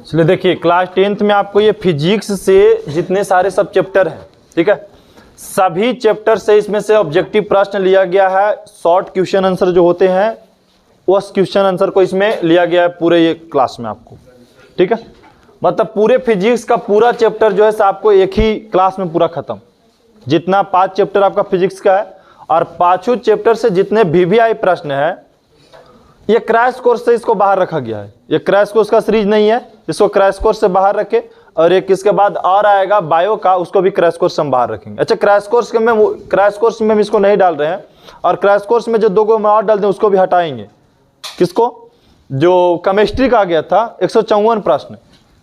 चलिए देखिए, class 10th में आपको ये फिजिक्स से जितने सारे सब चैप्टर हैं, ठीक है, सभी चैप्टर से इसमें से ऑब्जेक्टिव प्रश्न लिया गया है। शॉर्ट क्वेश्चन आंसर जो होते हैं उस क्वेश्चन आंसर को इसमें लिया गया है पूरे ये क्लास में आपको, ठीक है। मतलब पूरे फिजिक्स का पूरा चैप्टर जो है आपको एक ही क्लास में पूरा खत्म। जितना 5 चैप्टर आपका फिजिक्स का है और 5 चैप्टर से जितने VVI प्रश्न है, ये क्रैश कोर्स से इसको बाहर रखा गया है। ये क्रैश कोर्स का सीरीज नहीं है, इसको क्रैश कोर्स से बाहर रखे। और एक इसके बाद और आएगा बायो का, उसको भी क्रैश कोर्स से हम बाहर रखेंगे। अच्छा, क्रैश कोर्स में हम इसको नहीं डाल रहे हैं। और क्रैश कोर्स में जो 2 को हम और डाल दें उसको भी हटाएंगे। किसको? जो केमिस्ट्री का आ गया था 154 प्रश्न,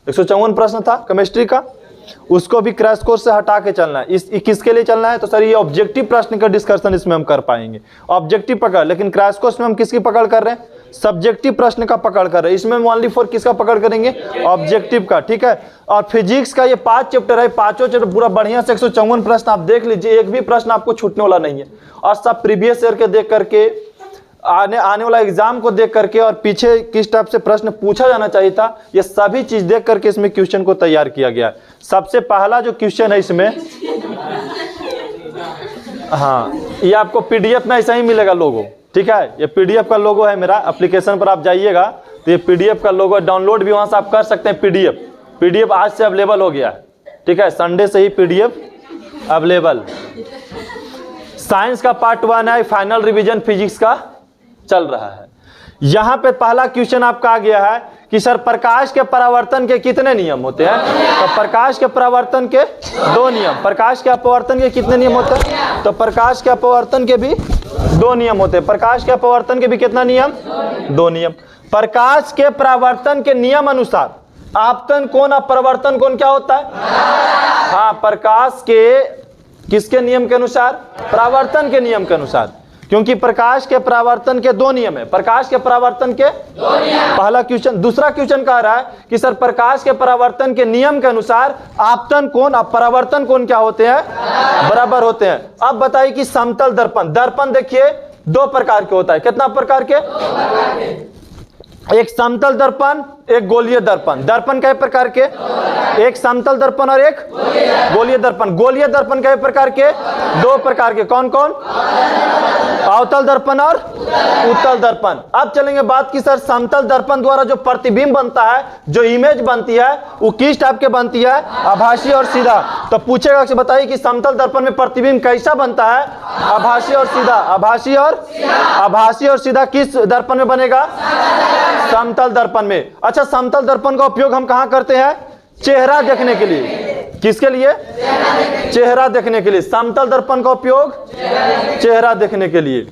154 प्रश्न था केमिस्ट्री का, उसको भी क्रैश कोर्स से हटा के चलना है। इस किसके लिए चलना है? तो सर ये ऑब्जेक्टिव प्रश्न का डिस्कशन इसमें हम कर पाएंगे, ऑब्जेक्टिव पकड़। लेकिन क्रैश कोर्स में हम किसकी पकड़ कर रहे हैं? सब्जेक्टिव प्रश्न का पकड़ कर रहे हैं। इसमें ओनली फॉर किसका पकड़ करेंगे? ऑब्जेक्टिव का, ठीक है। और फिजिक्स का ये 5 चैप्टर है, 5 चैप्टर पूरा बढ़िया से 154 प्रश्न आप देख लीजिए, एक भी प्रश्न आपको छूटने वाला नहीं है। और सब प्रीवियस ईयर के देख करके, आने वाला एग्जाम को देख करके, और पीछे किस टाइप से प्रश्न पूछा जाना चाहिए था, ये सभी चीज देख करके इसमें क्वेश्चन को तैयार किया गया है। सबसे पहला जो क्वेश्चन है इसमें, हाँ, ये आपको PDF में ऐसा ही मिलेगा लोगो, ठीक है। ये PDF का लोगो है मेरा, एप्लीकेशन पर आप जाइएगा तो ये PDF का लोगो डाउनलोड भी वहां से आप कर सकते हैं। PDF आज से अवेलेबल हो गया है, ठीक है, संडे से ही PDF अवेलेबल। साइंस का पार्ट 1 है, फाइनल रिवीजन फिजिक्स का चल रहा है। यहां पे पहला क्वेश्चन आपका आ गया है कि सर प्रकाश के परावर्तन के कितने नियम होते हैं? तो प्रकाश के परावर्तन के 2 नियम। प्रकाश के अपवर्तन के कितने नियम होते हैं? तो प्रकाश के अपवर्तन के भी 2 नियम होते हैं। प्रकाश के अपवर्तन के भी कितना नियम? 2 नियम। प्रकाश के परावर्तन के नियम अनुसार आपतन कोण और परावर्तन कोण क्या होता है? हाँ, प्रकाश के किसके नियम के अनुसार? परावर्तन के नियम के अनुसार। क्योंकि प्रकाश के परावर्तन के 2 नियम है। प्रकाश के परावर्तन के 2 नियम, पहला क्वेश्चन। दूसरा क्वेश्चन कह रहा है कि सर प्रकाश के परावर्तन के नियम के अनुसार आपतन कोण और परावर्तन कोण क्या होते हैं? बराबर होते हैं। अब बताइए कि समतल दर्पण, दर्पण देखिए 2 प्रकार के होता है। कितना प्रकार के? 2 प्रकार के। एक समतल दर्पण, एक गोलीय दर्पण। दर्पण कई प्रकार के? एक समतल दर्पण और एक गोलीय दर्पण। गोलीय दर्पण कई प्रकार के? 2 प्रकार के। कौन कौन? अवतल दर्पण और उत्तल दर्पण। अब चलेंगे बात की सर समतल दर्पण द्वारा जो प्रतिबिंब बनता है, जो इमेज बनती है, वो किस टाइप के बनती है? आभासी और सीधा। तो पूछेगा कि बताइए कि समतल दर्पण में प्रतिबिंब कैसा बनता है? आभासी और सीधा। आभासी और सीधा किस दर्पण में बनेगा? समतल दर्पण में। अच्छा, समतल दर्पण का उपयोग हम कहां करते हैं? चेहरा देखने के लिए। किसके लिए? चेहरा देखने के लिए। समतल दर्पण का उपयोग चेहरा देखने के लिए।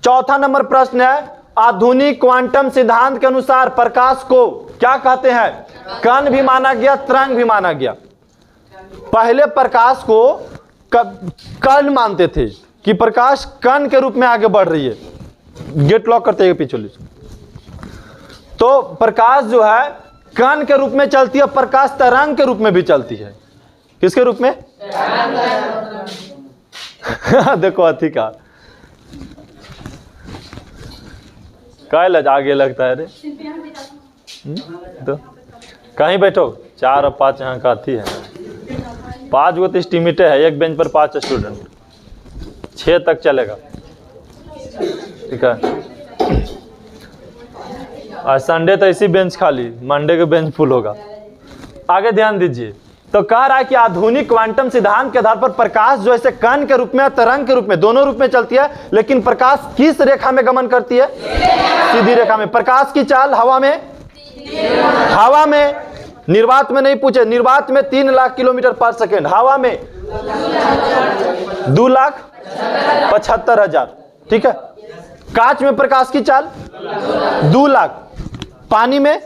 चौथा नंबर प्रश्न है, आधुनिक क्वांटम सिद्धांत के अनुसार प्रकाश को क्या कहते हैं? कण भी माना गया, तरंग भी माना गया। पहले प्रकाश को कण मानते थे कि प्रकाश कण के रूप में आगे बढ़ रही है। गेट लॉक करते हैं पीछे। तो प्रकाश जो है कण के रूप में चलती है, प्रकाश तरंग के रूप में भी चलती है। किसके रूप में? देखो अथी का आगे लगता है रे। तो कहीं बैठो, 4 और 5 यहाँ का अथी है। 5 गो तो एस्टिमेटेड है, एक बेंच पर 5 स्टूडेंट, 6 तक चलेगा, ठीक है। और संडे तो इसी बेंच खाली, मंडे के बेंच फुल होगा। आगे ध्यान दीजिए। तो कह रहा है कि आधुनिक क्वांटम सिद्धांत के आधार पर प्रकाश जो ऐसे कण के रूप में, तरंग के रूप में, दोनों रूप में चलती है। लेकिन प्रकाश किस रेखा में गमन करती है? सीधी रेखा में। प्रकाश की चाल हवा में, निर्वात में नहीं पूछे, निर्वात में 3 लाख किलोमीटर पर सेकेंड, हवा में 2,75,000, ठीक है। कांच में प्रकाश की चाल 2 लाख, पानी में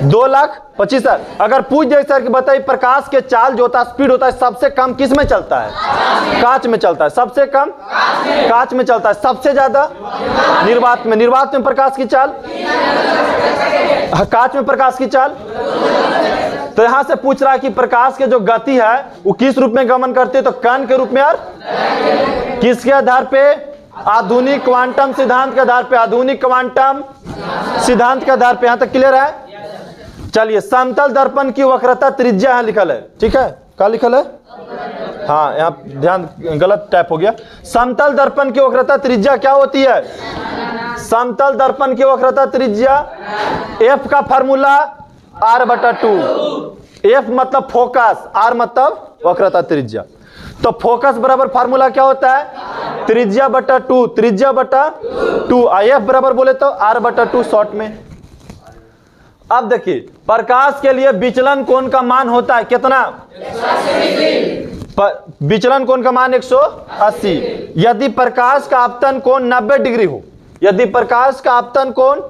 2,25,000। अगर पूछ जाए सर कि बताइए प्रकाश के चाल जो होता है, स्पीड होता है, सबसे कम किस में चलता है? कांच में चलता है। सबसे कम कांच में चलता है, सबसे ज्यादा निर्वात में। निर्वात में प्रकाश की चाल, कांच में प्रकाश की चाल। तो यहां से पूछ रहा है कि प्रकाश के जो गति है वो किस रूप में गमन करती है? तो कण के रूप में। और किसके आधार पे? आधुनिक क्वांटम सिद्धांत के आधार पे। आधुनिक क्वांटम सिद्धांत के आधार पे। यहां तक क्लियर है? चलिए, समतल दर्पण की वक्रता त्रिज्या यहाँ लिखल है, ठीक है, क्या लिखल है? हाँ, यहाँ ध्यान, गलत टाइप हो गया। समतल दर्पण की वक्रता त्रिज्या क्या होती है? समतल दर्पण की वक्रता त्रिज्या, एफ का फार्मूला r/2। एफ मतलब फोकस, आर मतलब वक्रता त्रिज्या। तो फोकस बराबर फार्मूला क्या होता है? त्रिज्या बटा 2, त्रिज्या बटा 2। एफ बराबर बोले तो r/2 शॉर्ट में। अब देखिए, प्रकाश के लिए विचलन कोण का मान होता है कितना? विचलन कोण का मान 180। यदि प्रकाश का आपतन कोण 90 डिग्री हो, यदि प्रकाश का आपतन कोण,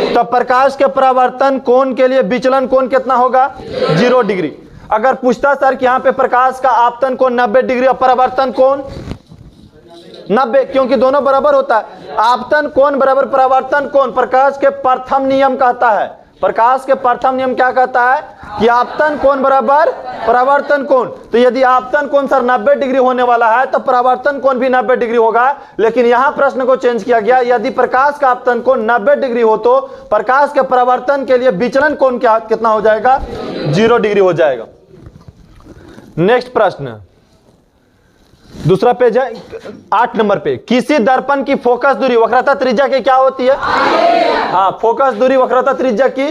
तो प्रकाश के परावर्तन कोण के लिए विचलन कोण कितना होगा? 0 डिग्री। अगर पूछता सर कि यहाँ पे प्रकाश का आपतन कोण 90 डिग्री और परावर्तन कोण 90, क्योंकि दोनों बराबर होता है। आपतन कोण बराबर परावर्तन कोण प्रकाश के प्रथम नियम कहता है। प्रकाश के प्रथम नियम क्या कहता है? कि आपतन कोण बराबर परावर्तन कोण। तो यदि आपतन कोण सर 90 डिग्री होने वाला है तो परावर्तन कोण भी 90 डिग्री होगा। लेकिन यहां प्रश्न को चेंज किया गया, यदि प्रकाश का आपतन कोण 90 डिग्री हो तो प्रकाश के परावर्तन के लिए विचलन कोण क्या कितना हो जाएगा? 0 डिग्री हो जाएगा। नेक्स्ट प्रश्न, दूसरा पेज है 8 नंबर पे। किसी दर्पण की फोकस दूरी वक्रता त्रिज्या की क्या होती है? हाँ, फोकस दूरी वक्रता त्रिज्या की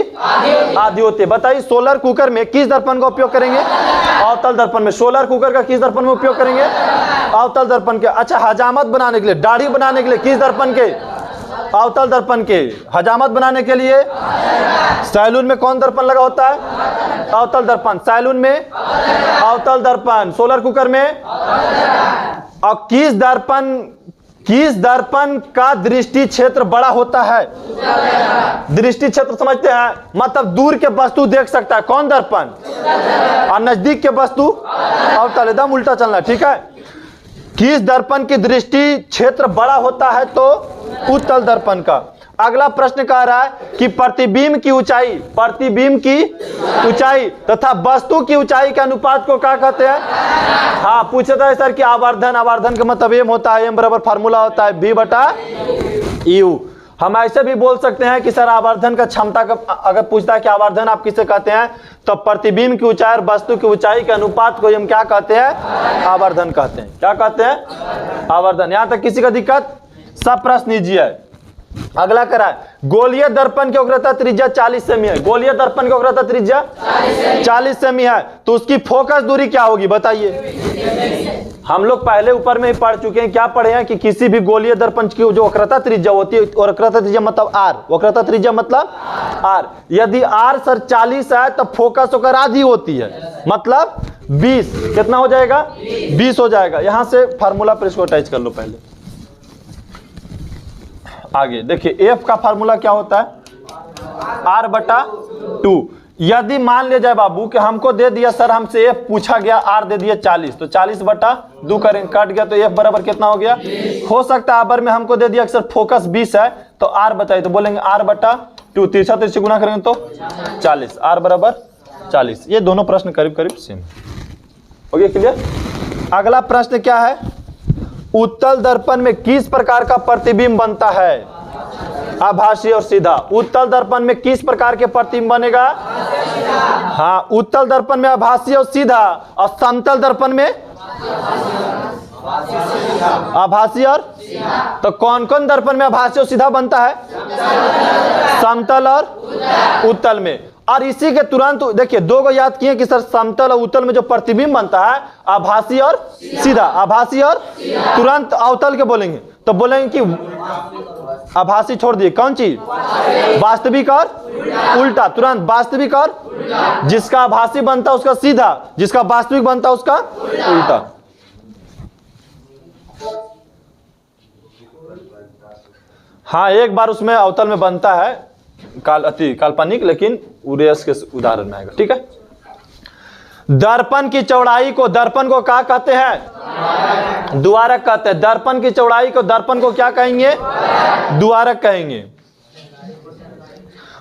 आधी होती है। बताइए, सोलर कुकर में किस दर्पण का उपयोग करेंगे? अवतल दर्पण में। सोलर कुकर का किस दर्पण में उपयोग करेंगे? अवतल दर्पण के। अच्छा, हजामत बनाने के लिए, दाढ़ी बनाने के लिए किस दर्पण के? अवतल दर्पण के। हजामत बनाने के लिए सैलून में कौन दर्पण लगा होता है? अवतल दर्पण। सैलून में अवतल दर्पण, सोलर कुकर में। और किस दर्पण का दृष्टि क्षेत्र बड़ा होता है? दृष्टि क्षेत्र समझते हैं, मतलब दूर के वस्तु देख सकता है कौन दर्पण, और नजदीक के वस्तु अवतल। एकदम उल्टा चलना, ठीक है। किस दर्पण की दृष्टि क्षेत्र बड़ा होता है? तो उत्तल दर्पण का। अगला प्रश्न कह रहा है कि प्रतिबिंब की ऊंचाई तथा वस्तु की ऊंचाई के अनुपात को क्या कहते हैं? हाँ, पूछा था सर कि आवर्धन का मतलब एम होता है, एम बराबर फार्मूला होता है V/U। हम ऐसे भी बोल सकते हैं कि सर आवर्धन का क्षमता का, अगर पूछता है कि आवर्धन आप किसे कहते हैं, तो प्रतिबिंब की ऊंचाई और वस्तु की ऊंचाई के अनुपात को हम क्या कहते हैं? आवर्धन कहते हैं। क्या कहते हैं? आवर्धन। यहां तक किसी का दिक्कत? सब प्रश्न ईजी है। अगला करा है, गोलीय दर्पण की वक्रता त्रिज्या 40 सेमी है। गोलीय दर्पण की वक्रता त्रिज्या 40 सेमी है, तो उसकी फोकस दूरी क्या होगी? बताइए। हम लोग पहले ऊपर में ही पढ़ चुके हैं। क्या पढ़े हैं? कि किसी भी गोलीय दर्पण की जो वक्रता त्रिज्या होती है, वक्रता त्रिज्या मतलब r, वक्रता त्रिज्या मतलब r। यदि r सर 40 है तो फोकस होकर आधी होती है, मतलब 20। कितना हो जाएगा? 20 हो जाएगा। यहां से फार्मूला पर इसको अटैच कर लो पहले। आगे देखिए, एफ का फार्मूला क्या होता है? r/2। यदि मान ले जाए बाबू कि हमको दे दिया सर, हमसे एफ पूछा गया, आर दे दिया 40, तो 40/2 करेंगे, कट गया तो एफ बराबर कितना हो गया? हो सकता है आबर में हमको दे दिया कि सर फोकस 20 है, तो आर बताइए, तो बोलेंगे r/2। तिरछा तिरछी गुना करेंगे तो 40, आर बराबर 40। ये दोनों प्रश्न करीब करीब सेम हो गया। क्लियर? अगला प्रश्न क्या है? उत्तल दर्पण में किस प्रकार का प्रतिबिंब बनता है? आभासी और सीधा। उत्तल दर्पण में किस प्रकार के प्रतिबिंब बनेगा? हाँ, उत्तल दर्पण में आभासी और सीधा, और समतल दर्पण में आभासी और। तो कौन कौन दर्पण में आभासी और सीधा बनता है? समतल और उत्तल में। और इसी के तुरंत देखिए, दो को याद किए कि सर समतल और उत्तल में जो प्रतिबिंब बनता है आभासी और सीधा, आभासी और। तुरंत अवतल के बोलेंगे तो बोलेंगे कि आभासी छोड़ दिए, कौन चीज? वास्तविक और उल्टा। तुरंत वास्तविक और, जिसका आभासी बनता उसका सीधा, जिसका वास्तविक बनता उसका उल्टा। हाँ, एक बार उसमें अवतल में बनता है, अति काल्पनिक, लेकिन उरेस के उदाहरण में आएगा। ठीक है। दर्पण की चौड़ाई को, दर्पण को क्या कहते हैं? द्वारक कहते हैं। दर्पण की चौड़ाई को, दर्पण को क्या कहेंगे? द्वारक कहेंगे।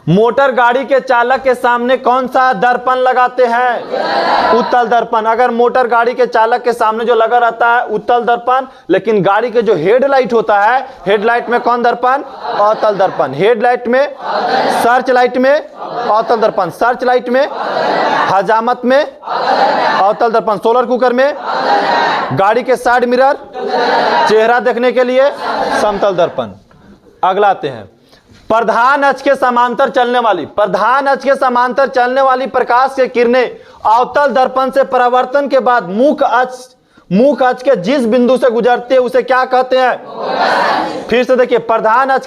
मोटर गाड़ी के चालक के सामने कौन सा दर्पण लगाते हैं? उत्तल दर्पण। अगर मोटर गाड़ी के चालक के सामने जो लगा रहता है उत्तल दर्पण, लेकिन गाड़ी के जो हेडलाइट होता है, हेडलाइट में कौन दर्पण? अवतल दर्पण। हेडलाइट में, सर्च लाइट में अवतल दर्पण, सर्च लाइट में, हजामत में अवतल दर्पण, सोलर कुकर में, गाड़ी के साइड मिरर, चेहरा देखने के लिए समतल दर्पण। अगला आते हैं, प्रधान अक्ष के समांतर चलने वाली, प्रधान अक्ष के समांतर चलने वाली प्रकाश की किरणें अवतल दर्पण से परावर्तन के बाद मुख्य अक्ष के जिस बिंदु से गुजरते हैं उसे क्या कहते हैं? फिर से देखिए, प्रधान अक्ष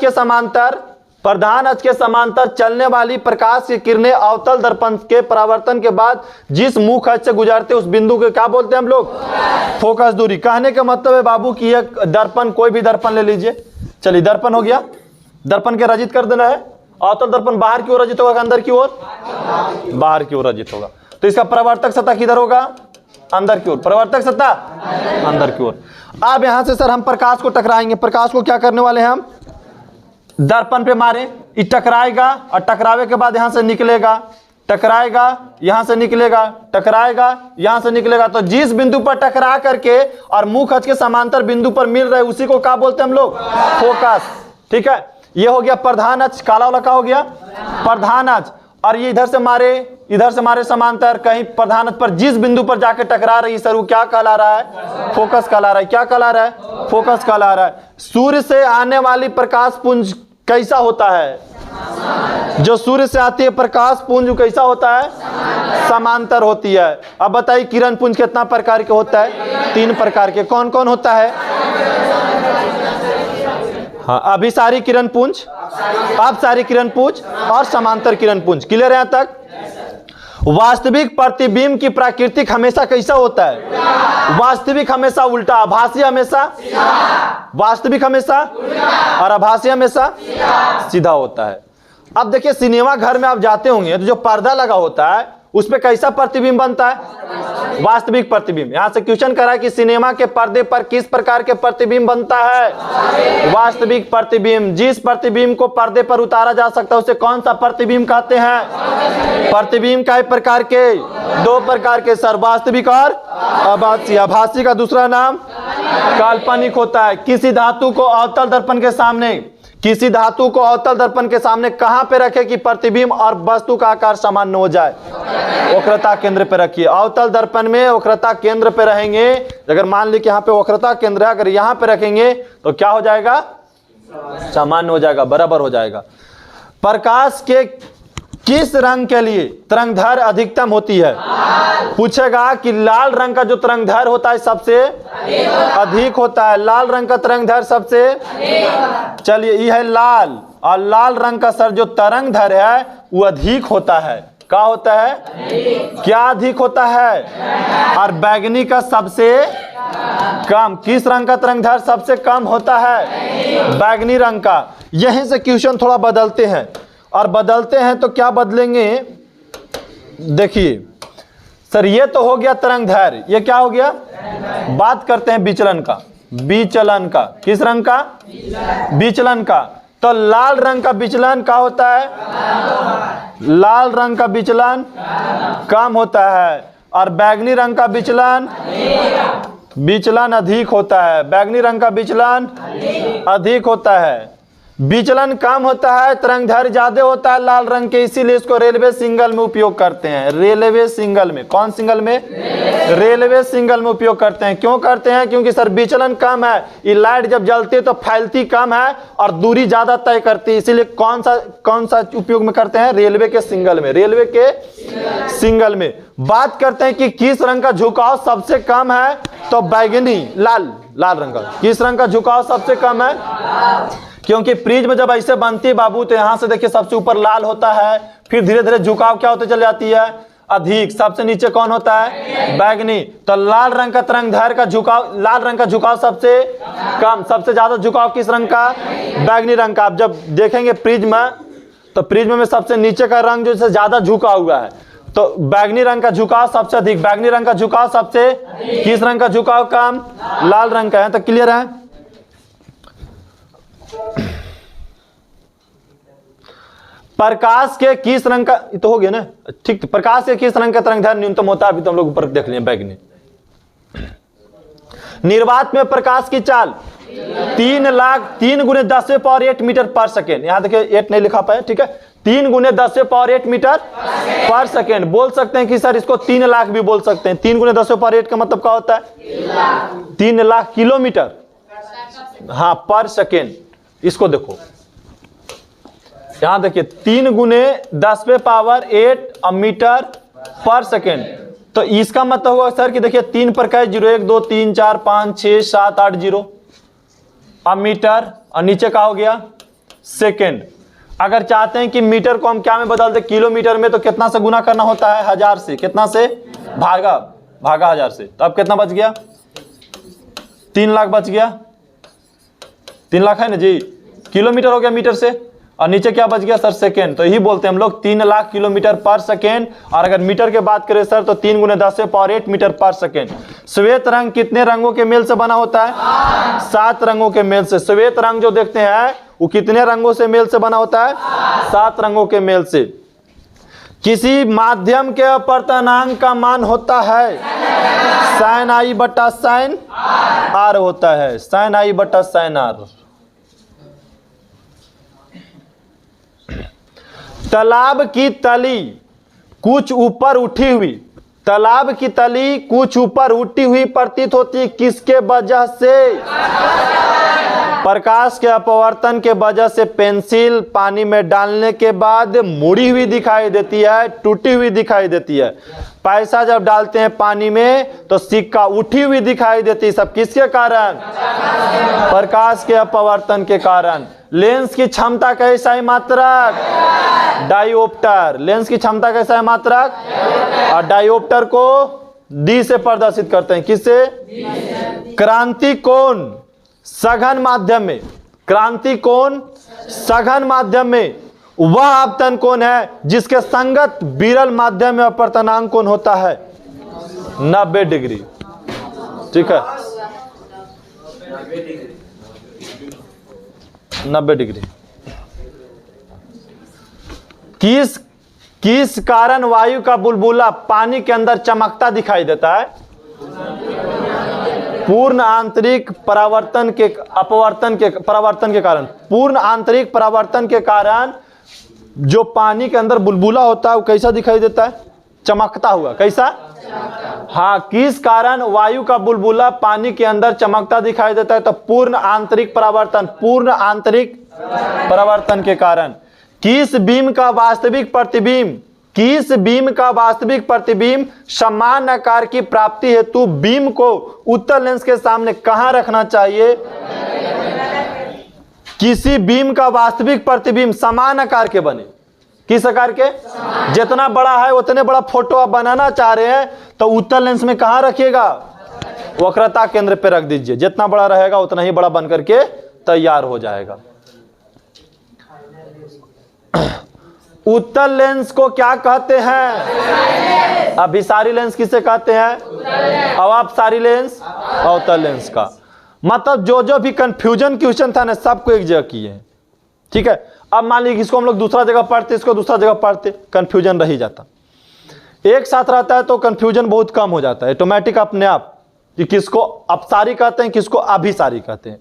के समांतर चलने वाली प्रकाश की किरणें अवतल दर्पण के परावर्तन के बाद जिस मुख्य अक्ष से गुजरते उस बिंदु को क्या बोलते हैं हम लोग? फोकस दूरी। कहने का मतलब है बाबू कि एक दर्पण, कोई भी दर्पण ले लीजिए। चलिए, दर्पण हो गया, दर्पण के रजित कर देना है। अवतल दर्पण बाहर की ओर रजित होगा, अंदर की ओर? बाहर की ओर रजित होगा। तो इसका परावर्तक सतह किधर होगा? अंदर की ओर। परावर्तक सतह अंदर की ओर। अब यहां से सर हम प्रकाश को टकराएंगे। प्रकाश को क्या करने वाले हैं हम? दर्पण पे मारे, ये टकराएगा और टकरावे के बाद यहां से निकलेगा, टकराएगा, यहां से निकलेगा, टकराएगा, यहां से निकलेगा। तो जिस बिंदु पर टकरा करके और मुख्य अक्ष के समांतर बिंदु पर मिल रहे उसी को क्या बोलते हैं हम लोग? फोकस। ठीक है, ये हो गया प्रधान अक्ष, काला वाला का हो गया प्रधान अक्ष। और ये इधर से मारे समांतर, कहीं प्रधान अक्ष पर जिस बिंदु पर जाके टकरा रही सर वो क्या कहला रहा है? फोकस कहला रहा है। क्या कहला रहा है? फोकस कहला रहा है। सूर्य से आने वाली प्रकाश पुंज कैसा होता है? जो सूर्य से आती है प्रकाश पुंज कैसा होता है? समांतर होती है। अब बताइए किरण पुंज कितना प्रकार के होता है? 3 प्रकार के। कौन कौन होता है? हाँ, अभिसारी किरण पुंज, अपसारी किरण पुंज और समांतर किरण पुंज। क्लियर है यहाँ तक? वास्तविक प्रतिबिंब की प्राकृतिक हमेशा कैसा होता है? वास्तविक हमेशा उल्टा, आभासी हमेशा, वास्तविक हमेशा और आभासी हमेशा सीधा होता है। अब देखिए, सिनेमा घर में आप जाते होंगे तो जो पर्दा लगा होता है उस पे कैसा प्रतिबिंब बनता है? वास्तविक प्रतिबिंब। यहां से क्वेश्चन करा कि सिनेमा के पर्दे पर किस प्रकार के प्रतिबिंब बनता है? वास्तविक प्रतिबिंब। जिस प्रतिबिंब को पर्दे पर उतारा जा सकता है उसे कौन सा प्रतिबिंब कहते हैं? प्रतिबिंब कई प्रकार के? 2 प्रकार के सर, वास्तविक और आभासी। आभासी का दूसरा नाम काल्पनिक होता है। किसी धातु को अवतल दर्पण के सामने कहां पे रखे कि प्रतिबिंब और वस्तु का आकार समान हो जाए? वक्रता केंद्र पे रखिए। अवतल दर्पण में वक्रता केंद्र पे रहेंगे। अगर मान ली कि यहाँ पे वक्रता केंद्र है, अगर यहाँ पे रखेंगे तो क्या हो जाएगा? समान हो जाएगा, बराबर हो जाएगा। प्रकाश के किस रंग के लिए तरंगदैर्घ्य अधिकतम होती है? पूछेगा कि लाल रंग का जो तरंगदैर्घ्य होता है सबसे अधिक होता है। लाल रंग का तरंगदैर्घ्य सबसे, चलिए ये है लाल, और लाल रंग का सर जो तरंगदैर्घ्य है वो अधिक होता है। क्या होता है? क्या अधिक होता है? और बैगनी का सबसे कम। किस रंग का तरंगदैर्घ्य सबसे कम होता है? बैगनी रंग का। यहीं से क्वेश्चन थोड़ा बदलते हैं, और बदलते हैं तो क्या बदलेंगे? देखिए सर, ये तो हो गया तरंगदैर्घ्य, ये क्या हो गया? बात करते हैं विचलन का। विचलन का किस रंग का? विचलन का। तो लाल रंग का विचलन क्या होता है? लाल रंग का विचलन कम होता है, और बैगनी रंग का विचलन अधिक होता है। बैगनी रंग का विचलन अधिक होता है। विचलन कम होता है, तरंगदैर्घ्य ज्यादा होता है लाल रंग के, इसीलिए इसको रेलवे सिंगल में उपयोग करते हैं। रेलवे सिंगल में, कौन सिंगल में? रेलवे सिंगल में उपयोग करते हैं। क्यों करते हैं? क्योंकि सर विचलन कम है, ये लाइट जब जलती है तो फैलती कम है और दूरी ज्यादा तय करती है, इसीलिए कौन सा उपयोग में करते हैं? रेलवे के सिंगल में। रेलवे के सिंगल में। बात करते हैं कि किस रंग का झुकाव सबसे कम है, तो बैगनी, लाल रंग का। किस रंग का झुकाव सबसे कम है? क्योंकि प्रिज्म जब ऐसे बनती है बाबू तो यहां से देखिए सबसे ऊपर लाल होता है, फिर धीरे धीरे झुकाव क्या होते चल जाती है? अधिक। सबसे नीचे कौन होता है? बैगनी। तो लाल रंग का तरंगदैर्घ्य का झुकाव, लाल रंग का झुकाव सबसे कम। सबसे ज्यादा झुकाव किस रंग का? बैगनी रंग का। आप जब देखेंगे प्रिज्म, तो प्रिज्म में सबसे नीचे का रंग जो ज्यादा झुका हुआ है, तो बैगनी रंग का झुकाव सबसे अधिक। बैगनी रंग का झुकाव सबसे, किस रंग का झुकाव कम? लाल रंग का है। तो क्लियर है? प्रकाश के किस रंग का, तो हो गया ना, ठीक। प्रकाश के किस रंग का तरंगदैर्घ्य न्यूनतम होता है, अभी तो हम लोग ऊपर देख लिए बैगनी। निर्वात में प्रकाश की चाल 3 लाख 3 × 10⁸ मीटर पर सेकेंड। यहां देखिए 8 नहीं लिखा पाए, ठीक है। 3 × 10⁸ मीटर पर सेकेंड। बोल सकते हैं कि सर इसको 3 लाख भी बोल सकते हैं। 3 × 10⁸ का मतलब क्या होता है? 3 लाख किलोमीटर, हाँ, पर सेकेंड। इसको देखो, यहां देखिए 3 × 10⁸ मीटर पर सेकेंड। तो इसका मतलब होगा सर कि देखिए 3 पर का 0, 1 2 3 4 5 6 7 8 0 मीटर, और नीचे का हो गया सेकेंड। अगर चाहते हैं कि मीटर को हम क्या में बदल दे, किलोमीटर में, तो कितना से गुना करना होता है? 1000 से। कितना से? भागा 1000 से। तो अब कितना बच गया? 3 लाख बच गया। 3 लाख है ना जी, किलोमीटर हो गया मीटर से, और नीचे क्या बच गया सर? सेकेंड। तो यही बोलते हैं हम लोग 3 लाख किलोमीटर पर सेकेंड। और अगर मीटर के बात करें सर तो 3 × 10⁸ मीटर पर सेकेंड। श्वेत रंग कितने रंगों के मेल से बना होता है? 7 रंगों के मेल से। श्वेत रंग जो देखते हैं वो कितने रंगों से मेल से बना होता है? 7 रंगों के मेल से। किसी माध्यम के अपवर्तनांक का मान होता है sin I बटा sin R होता है, sin I बटा sin R। तालाब की तली कुछ ऊपर उठी हुई, तालाब की तली कुछ ऊपर उठी हुई प्रतीत होती है, किसके वजह से? प्रकाश के अपवर्तन के वजह से पेंसिल पानी में डालने के बाद मुड़ी हुई दिखाई देती है, टूटी हुई दिखाई देती है। पैसा जब डालते हैं पानी में तो सिक्का उठी हुई दिखाई देती है। सब किसके कारण? प्रकाश के अपवर्तन के कारण। लेंस की क्षमता कैसा है मात्रक? डायोप्टर। लेंस की क्षमता कैसा है मात्रक? और डायोप्टर को डी से प्रदर्शित करते हैं, किससे? क्रांति कोण सघन माध्यम में, क्रांति कोण सघन माध्यम में वह आपतन कोण है जिसके संगत विरल माध्यम में अपवर्तनांक कोण होता है 90 डिग्री। ठीक है, 90 डिग्री। किस कारण वायु का बुलबुला पानी के अंदर चमकता दिखाई देता है? पूर्ण आंतरिक परावर्तन के परावर्तन के कारण। पूर्ण आंतरिक परावर्तन के कारण जो पानी के अंदर बुलबुला होता है वो कैसा दिखाई देता है? चमकता हुआ। कैसा? हाँ, किस कारण वायु का बुलबुला पानी के अंदर चमकता दिखाई देता है? तो पूर्ण आंतरिक परावर्तन, पूर्ण आंतरिक परावर्तन के कारण। किस बीम का वास्तविक प्रतिबिंब समान आकार की प्राप्ति हेतु बीम को उत्तल लेंस के सामने कहां रखना चाहिए? किसी बीम का वास्तविक प्रतिबिंब समान आकार के बने। किस आकार के? जितना बड़ा है उतने बड़ा फोटो आप बनाना चाह रहे हैं तो उत्तल लेंस में कहां रखिएगा? वक्रता केंद्र पे रख दीजिए। जितना बड़ा रहेगा उतना ही बड़ा बन करके तैयार हो जाएगा। उत्तल लेंस को क्या कहते हैं? अभिसारी लेंस किसे कहते हैं? अवापसारी लेंस, अवतल लेंस का। मतलब जो भी कंफ्यूजन क्वेश्चन था ना, सबको एक जगह किए हैं। ठीक है, अब मान लीजिए इसको हम लोग दूसरा जगह पढ़ते, इसको दूसरा जगह पढ़ते, कंफ्यूजन रह ही जाता। एक साथ रहता है तो कंफ्यूजन बहुत कम हो जाता है ऑटोमेटिक अपने आप, कि किसको अपसारी कहते हैं, किसको अभिसारी कहते हैं।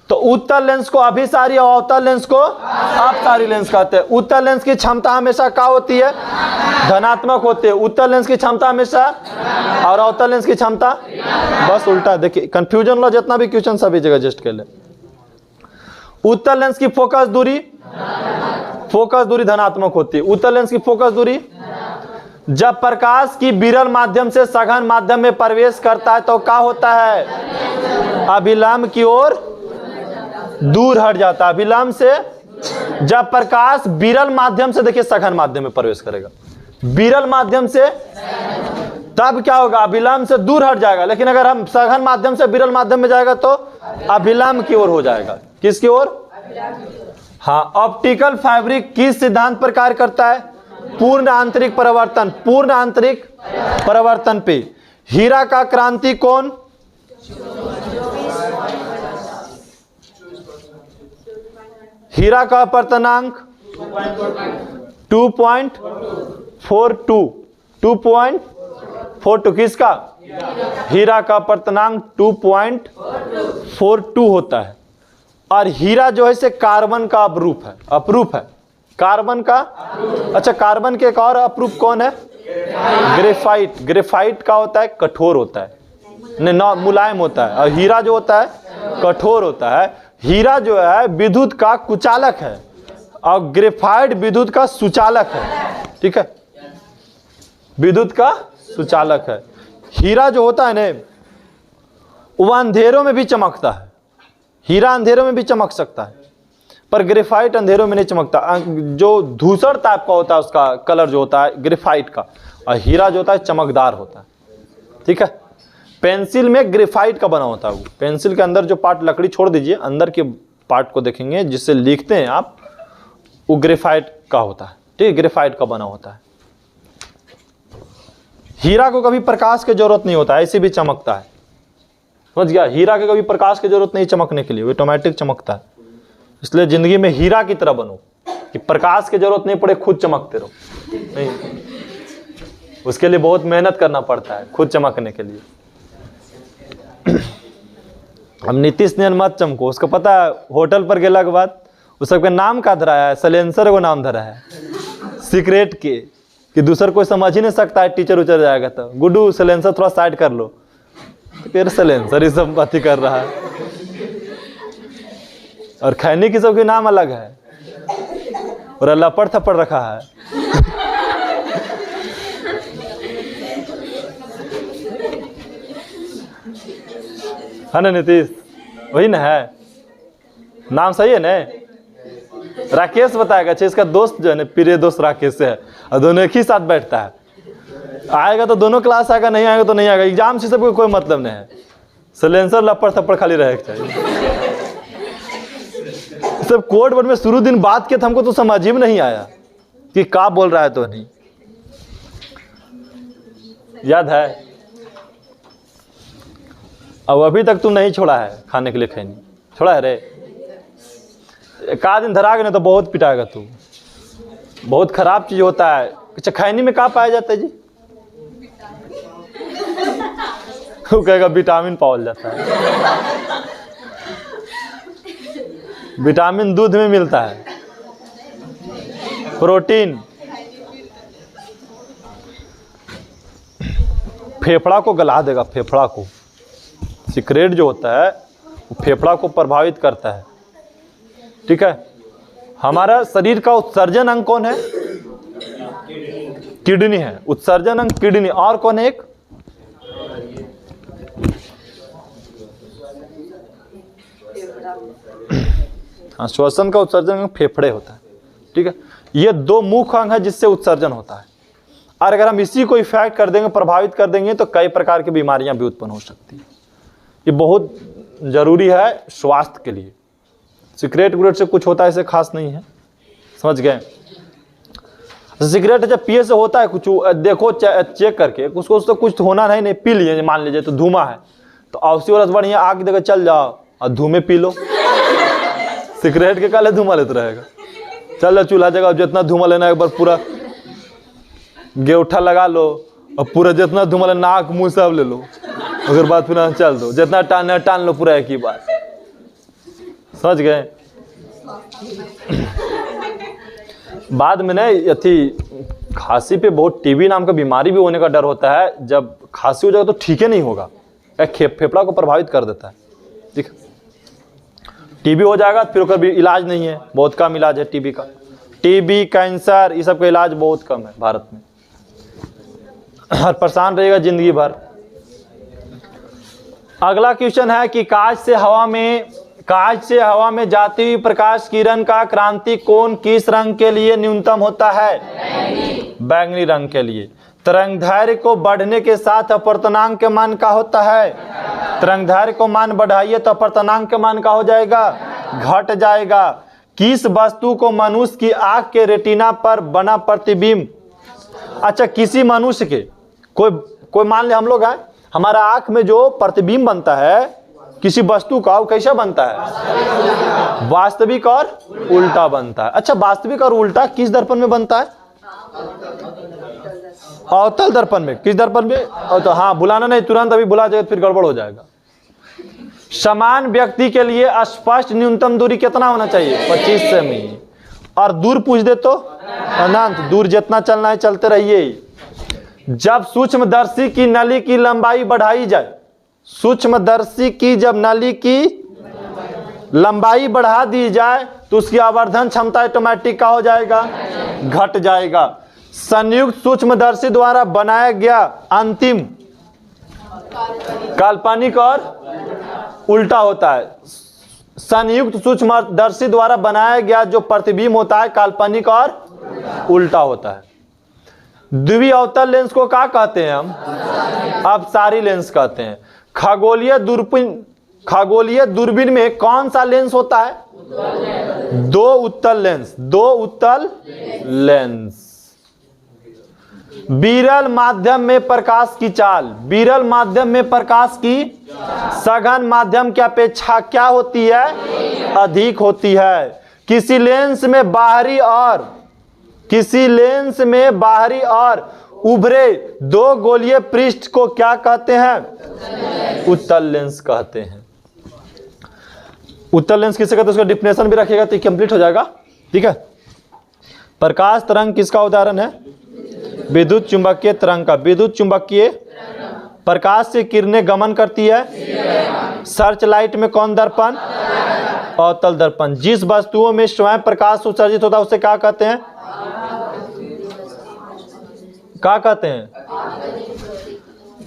तो उत्तल लेंस को अभिसारी और अवतल लेंस को अपसारी लेंस कहते हैं। उत्तल लेंस की क्षमता हमेशा क्या होती है? धनात्मक होती है। उत्तल लेंस की क्षमता हमेशा, और अवतल लेंस की क्षमता बस उल्टा। देखिए कंफ्यूजन लो, जितना भी क्वेश्चन सभी जगह एडजस्ट कर ले। उत्तल लेंस की फोकस दूरी धनात्मक होती है। उत्तल लेंस की फोकस दूरी, जब प्रकाश की विरल माध्यम से सघन माध्यम में प्रवेश करता है तो क्या होता है? अभिलंब की ओर दूर हट जाता है। अभिलंब से जब प्रकाश विरल माध्यम से, देखिए सघन माध्यम में प्रवेश करेगा, विरल माध्यम से, तब क्या होगा? अभिलंब से दूर हट जाएगा। लेकिन अगर हम सघन माध्यम से विरल माध्यम में जाएगा तो अभिलंब की ओर हो जाएगा। किसकी ओर? हाँ, ऑप्टिकल फाइब्रिक किस सिद्धांत पर कार्य करता है? पूर्ण आंतरिक परावर्तन। पूर्ण आंतरिक परावर्तन पे। हीरा का क्रांति कोण, हीरा का अपवर्तनांक 2.42 2.42 किसका? हीरा का अपर्तनांक 2.42 होता है। और हीरा जो है इसे कार्बन का अपरूप है कार्बन का। अच्छा, कार्बन के एक और अपरूप कौन है? ग्रेफाइट। ग्रेफाइट का होता है कठोर होता है, नहीं मुलायम होता है, और हीरा जो होता है कठोर होता है। हीरा जो है विद्युत का कुचालक है और ग्रेफाइट विद्युत का सुचालक है। ठीक है, विद्युत का सुचालक है। हीरा जो होता है ना वो अंधेरों में भी चमकता है। हीरा अंधेरों में भी चमक सकता है, पर ग्रेफाइट अंधेरों में नहीं चमकता। जो धूसर टाइप का होता है उसका कलर जो होता है ग्रेफाइट का, और हीरा जो होता है चमकदार होता है। ठीक है, पेंसिल में ग्रेफाइट का बना होता है वो। पेंसिल के अंदर जो पार्ट, लकड़ी छोड़ दीजिए, अंदर के पार्ट को देखेंगे जिससे लिखते हैं आप, वो ग्रेफाइट का होता है। ठीक है, ग्रेफाइट का बना होता है। हीरा को कभी प्रकाश की जरूरत नहीं होता है, ऐसे भी चमकता है। समझ गया? हीरा के कभी प्रकाश की जरूरत नहीं चमकने के लिए, वो ऑटोमेटिक चमकता है। इसलिए जिंदगी में हीरा की तरह बनो कि प्रकाश की जरूरत नहीं पड़े, खुद चमकते रहो। नहीं, उसके लिए बहुत मेहनत करना पड़ता है खुद चमकने के लिए। अब नीतीश ने मत चमको, उसको पता है होटल पर गेला के बाद उस सबके नाम का धराया है, सलेंसर को नाम धरा है सीक्रेट के, कि दूसर कोई समझ ही नहीं सकता है। टीचर उचर जाएगा तो गुड्डू सलेंसर थोड़ा साइड कर लो, तो फिर सलेंसर ही सब बातें कर रहा है। और खैनी की सबके नाम अलग है, और लपड़ थप्पड़ रखा है। है ना नीतीश? वही ना है, नाम सही है ना? राकेश बताएगा, इसका दोस्त जो है ना, प्रिय दोस्त राकेश है, और दोनों एक ही साथ बैठता है। आएगा तो दोनों क्लास आएगा, नहीं आएगा तो नहीं आएगा। एग्जाम से सबको कोई मतलब नहीं है, सलेंसर लपड़ थप्पड़ खाली रहेगा चाहिए। सब कोड वर्ड में शुरू दिन बात किया, हमको तो समझ ही में नहीं आया कि क्या बोल रहा है। तो नहीं याद है? अब अभी तक तुम नहीं छोड़ा है खाने के लिए खैनी, छोड़ा है रे? एक आध दिन धरा गए तो बहुत पिटाएगा तू। बहुत खराब चीज होता है। अच्छा, खैनी में क्या पाया जाता है जी? वो कहेगा विटामिन पाया जाता है। विटामिन दूध में मिलता है, प्रोटीन। फेफड़ा को गला देगा, फेफड़ा को। सिगरेट जो होता है वो फेफड़ा को प्रभावित करता है। ठीक है, हमारा शरीर का उत्सर्जन अंग कौन है? किडनी है। उत्सर्जन अंग किडनी। और कौन है एक? हाँ, श्वसन का उत्सर्जन अंग फेफड़े होता है। ठीक है, ये दो मुख्य अंग है जिससे उत्सर्जन होता है। और अगर हम इसी को इफेक्ट कर देंगे, प्रभावित कर देंगे, तो कई प्रकार की बीमारियां भी उत्पन्न हो सकती है। ये बहुत जरूरी है स्वास्थ्य के लिए। सिगरेट विगरेट से कुछ होता है ऐसे खास नहीं है, समझ गए? सिगरेट जब पिए से होता है कुछ, देखो चेक करके, उसको तो कुछ होना नहीं पी लिए, मान लीजिए तो धुआं है, तो औसी और बढ़िया आग देकर चल जाओ और धुएं पी लो। सिगरेट के काले धुआं लेते रहेगा। चल चूल्हा जगह जितना धुआं लेना, एक बार पूरा गेउठा लगा लो और पूरा जितना धुआं लेना, नाक मुंह सब ले लो, अगर बात फिर चल दो, जितना टान टान लो पूरा एक ही बार। समझ गए? बाद में ना यथी खांसी पे बहुत टीबी नाम का बीमारी भी होने का डर होता है। जब खांसी हो जाएगा तो ठीक है नहीं होगा, फेफड़ा को प्रभावित कर देता है। ठीक, टीबी हो जाएगा फिर कभी इलाज नहीं है, बहुत कम इलाज है टीबी का। टीबी, कैंसर, ये सब का इलाज बहुत कम है भारत में, और परेशान रहेगा जिंदगी भर। अगला क्वेश्चन है कि कांच से हवा में जाती हुई प्रकाश किरण का क्रांति कोण किस रंग के लिए न्यूनतम होता है? बैंगनी रंग के लिए। तरंगदैर्घ्य को बढ़ने के साथ अपवर्तनांक के मान का होता है? तरंगदैर्घ्य को मान बढ़ाइए तो अपवर्तनांक के मान का हो जाएगा? घट जाएगा। किस वस्तु को मनुष्य की आंख के रेटिना पर बना प्रतिबिंब, अच्छा किसी मनुष्य के, कोई मान ले हम लोग हैं, हमारा आंख में जो प्रतिबिंब बनता है किसी वस्तु का, वो कैसा बनता है? वास्तविक और उल्टा बनता है। अच्छा, वास्तविक और उल्टा किस दर्पण में बनता है? अवतल दर्पण में। किस दर्पण में? तो हाँ, बुलाना नहीं, तुरंत अभी बुला जाएगा फिर गड़बड़ हो जाएगा। समान व्यक्ति के लिए स्पष्ट न्यूनतम दूरी कितना होना चाहिए? 25 सेमी। और दूर पूछ दे तो अनंत। दूर जितना चलना है चलते रहिए। जब सूक्ष्मदर्शी की नली की लंबाई बढ़ाई जाए, सूक्ष्मदर्शी की जब नली की लंबाई बढ़ा दी जाए तो उसकी आवर्धन क्षमता ऑटोमेटिक का हो जाएगा, घट जाएगा। संयुक्त सूक्ष्मदर्शी द्वारा बनाया गया अंतिम काल्पनिक और उल्टा होता है। संयुक्त सूक्ष्मदर्शी द्वारा बनाया गया जो प्रतिबिंब होता है काल्पनिक और उल्टा होता है। द्वितीय अवतल लेंस को क्या कहते हैं हम? अपसारी लेंस कहते हैं। खगोलीय दूरबीन में कौन सा लेंस होता है? दो उत्तल लेंस। दो उत्तल लेंस। विरल माध्यम में प्रकाश की चाल, विरल माध्यम में प्रकाश की सघन माध्यम की अपेक्षा क्या होती है? अधिक होती है। किसी लेंस में बाहरी और उभरे दो गोलीय पृष्ठ को क्या कहते हैं? उत्तल लेंस कहते हैं। उत्तल लेंस किसे कहते हैं? उसका डिफिनेशन भी रखिएगा तो कंप्लीट हो जाएगा। ठीक है। प्रकाश तरंग किसका उदाहरण है? विद्युत चुंबकीय तरंग का। विद्युत चुंबकीय प्रकाश से किरणें गमन करती है। सर्च लाइट में कौन दर्पण? अवतल दर्पण। जिस वस्तुओं में स्वयं प्रकाश उत्सर्जित होता है उसे क्या कहते हैं? क्या कहते हैं?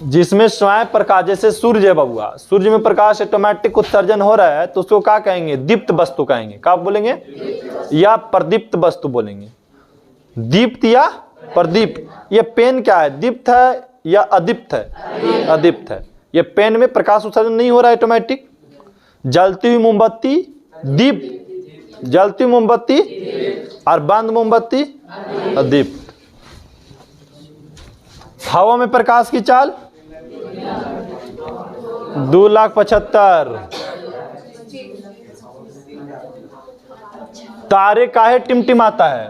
जिसमें स्वयं प्रकाश, जैसे सूर्य है बबुआ, सूर्य में प्रकाश ऑटोमेटिक उत्सर्जन हो रहा है तो उसको क्या कहेंगे? दीप्त वस्तु कहेंगे। क्या बोलेंगे? या प्रदीप्त वस्तु बोलेंगे। दीप्त या प्रदीप्त। ये पेन क्या है? दीप्त है या अदीप्त है? अदीप्त है। ये पेन में प्रकाश उत्सर्जन नहीं हो रहा है ऑटोमेटिक। जलती हुई मोमबत्ती दीप्त, जलती हुई मोमबत्ती और बंद मोमबत्ती अदीप्त। हवा में प्रकाश की चाल 2,75,000। तारे काहे टिमटिमाता है?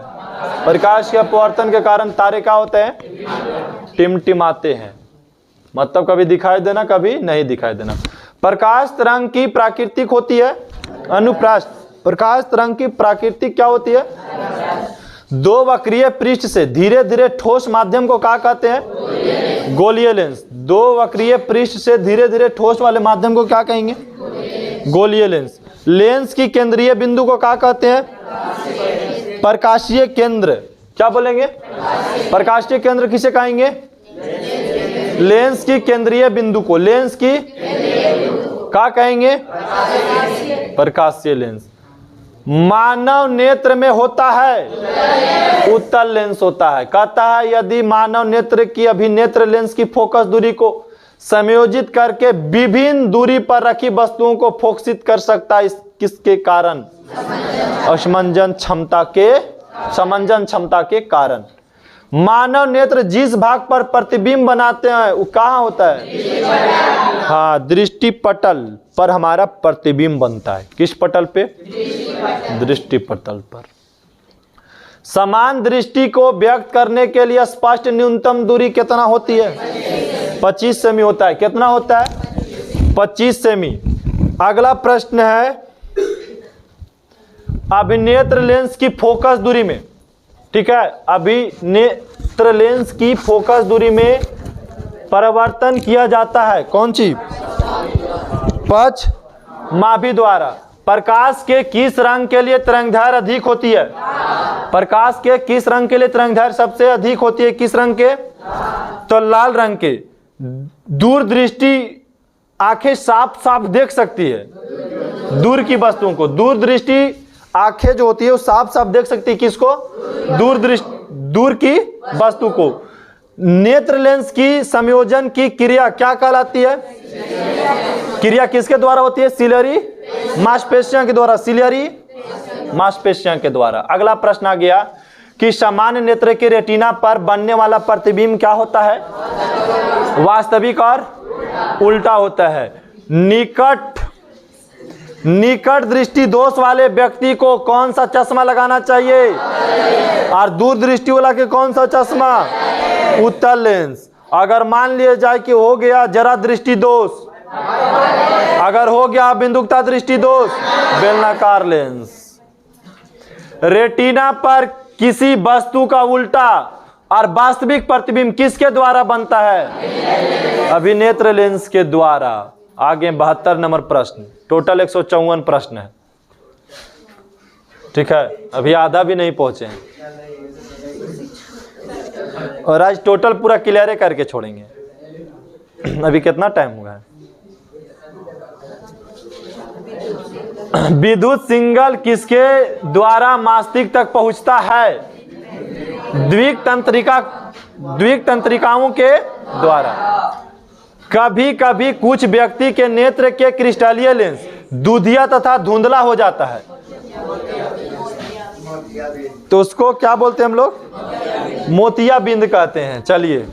प्रकाश के अपवर्तन के कारण तारे क्या होते हैं? टिमटिमाते हैं। मतलब कभी दिखाई देना, कभी नहीं दिखाई देना। प्रकाश तरंग की प्राकृतिक होती है अनुप्रस्थ। प्रकाश तरंग की प्राकृतिक क्या होती है? दो वक्रीय पृष्ठ से धीरे धीरे ठोस माध्यम को क्या कहते हैं? गोलीय लेंस। दो वक्रीय पृष्ठ से धीरे धीरे ठोस वाले माध्यम को क्या कहेंगे? गोलीय लेंस। लेंस की केंद्रीय बिंदु को क्या कहते हैं? प्रकाशीय केंद्र। क्या बोलेंगे? प्रकाशीय केंद्र किसे कहेंगे? लेंस की केंद्रीय बिंदु को, लेंस की क्या कहेंगे? प्रकाशीय लेंस। मानव नेत्र में होता है उत्तल लेंस होता है। कहता है यदि मानव नेत्र की अभिनेत्र लेंस की फोकस दूरी को समायोजित करके विभिन्न दूरी पर रखी वस्तुओं को फोकसित कर सकता है। किसके कारण? असमंजन क्षमता के कारण। मानव नेत्र जिस भाग पर प्रतिबिंब बनाते हैं वो कहाँ होता है? हाँ, दृष्टि पटल पर हमारा प्रतिबिंब बनता है। किस पटल पे? दृष्टि पटल पर। समान दृष्टि को व्यक्त करने के लिए स्पष्ट न्यूनतम दूरी कितना होती है? 25 सेमी होता है। कितना होता है? 25 सेमी। अगला प्रश्न है, अभिनेत्र लेंस की फोकस दूरी में, ठीक है, अभिनेत्र लेंस की फोकस दूरी में परिवर्तन किया जाता है कौन सी? पक्ष मापी द्वारा। प्रकाश के किस रंग के लिए तरंगदैर्घ्य अधिक होती है? प्रकाश के किस रंग के लिए तरंगदैर्घ्य सबसे अधिक होती है? किस रंग के? तो लाल रंग के। दूरदृष्टि आंखें साफ साफ देख सकती है दूर की वस्तुओं को। दूरदृष्टि आंखें जो होती है वो साफ साफ देख सकती है किसको? दूर की वस्तु को। नेत्र लेंस की संयोजन की क्रिया क्या कहलाती है? क्रिया किसके द्वारा होती है? सिलियरी मांसपेशियों के द्वारा। सिलियरी मांसपेशियों के द्वारा। अगला प्रश्न आ गया कि सामान्य नेत्र के रेटिना पर बनने वाला प्रतिबिंब क्या होता है? वास्तविक और उल्टा होता है। निकट निकट दृष्टि दोष वाले व्यक्ति को कौन सा चश्मा लगाना चाहिए? और दूर दृष्टि वाला के कौन सा चश्मा? उत्तल लेंस। अगर मान लिया जाए कि हो गया जरा दृष्टि दोष, अगर हो गया बिंदुकता दृष्टि दोष, बेलनाकार लेंस। रेटिना पर किसी वस्तु का उल्टा और वास्तविक प्रतिबिंब किसके द्वारा बनता है? अभिनेत्र लेंस के द्वारा। आगे 72 नंबर प्रश्न, टोटल 154 प्रश्न है। ठीक है, अभी आधा भी नहीं पहुंचे हैं और आज टोटल पूरा क्लियर करके छोड़ेंगे। अभी कितना टाइम हुआ है? विद्युत सिग्नल किसके द्वारा मस्तिष्क तक पहुंचता है? द्विक तंत्रिकाओं के द्वारा। कभी कभी कुछ व्यक्ति के नेत्र के क्रिस्टलीय लेंस दूधिया तथा धुंधला हो जाता है, तो उसको क्या बोलते हैं हम लोग? मोतियाबिंद कहते हैं। चलिए,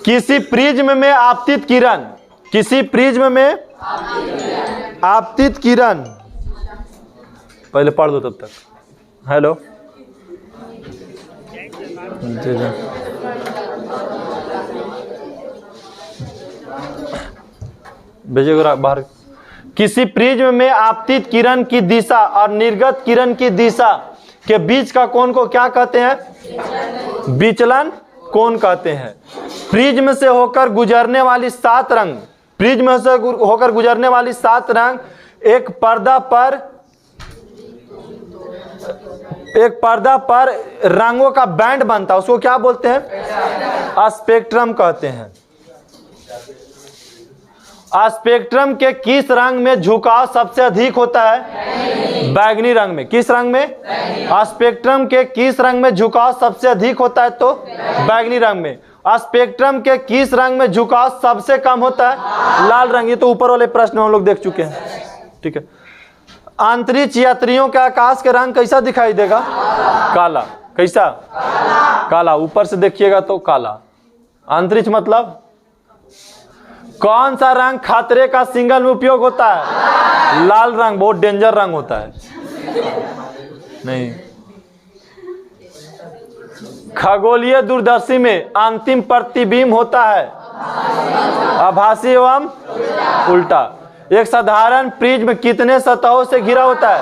किसी प्रिज्म में आपतित किरण, किसी प्रिज्म में आपतित किरण, पहले पढ़ दो तब तक। हेलो जी जी, भेजिएगा बाहर। किसी प्रिज्म में आपतित किरण की दिशा और निर्गत किरण की दिशा के बीच का कोण को क्या कहते हैं? विचलन कोण कहते हैं। प्रिज्म से होकर गुजरने वाली 7 रंग, प्रिज्म से होकर गुजरने वाली 7 रंग एक पर्दा पर रंगों का बैंड बनता है, उसको क्या बोलते हैं? स्पेक्ट्रम कहते हैं। स्पेक्ट्रम के किस रंग में झुकाव सबसे अधिक होता है? बैगनी रंग में। किस रंग में? स्पेक्ट्रम के किस रंग में झुकाव सबसे अधिक होता है? तो बैगनी रंग में। स्पेक्ट्रम के किस रंग में झुकाव सबसे कम होता है? लाल रंग। ये तो ऊपर वाले प्रश्न हम लोग देख चुके हैं। ठीक है, अंतरिक्ष यात्रियों का आकाश के रंग कैसा दिखाई देगा? काला। कैसा? काला। ऊपर से देखिएगा तो काला। अंतरिक्ष मतलब कौन सा रंग खतरे का सिग्नल में उपयोग होता है? लाल रंग, बहुत डेंजर रंग होता है। नहीं, खगोलीय दूरदर्शी में अंतिम प्रतिबिंब होता है आभासी एवं उल्टा। एक साधारण प्रिज्म कितने सतहों से घिरा होता है?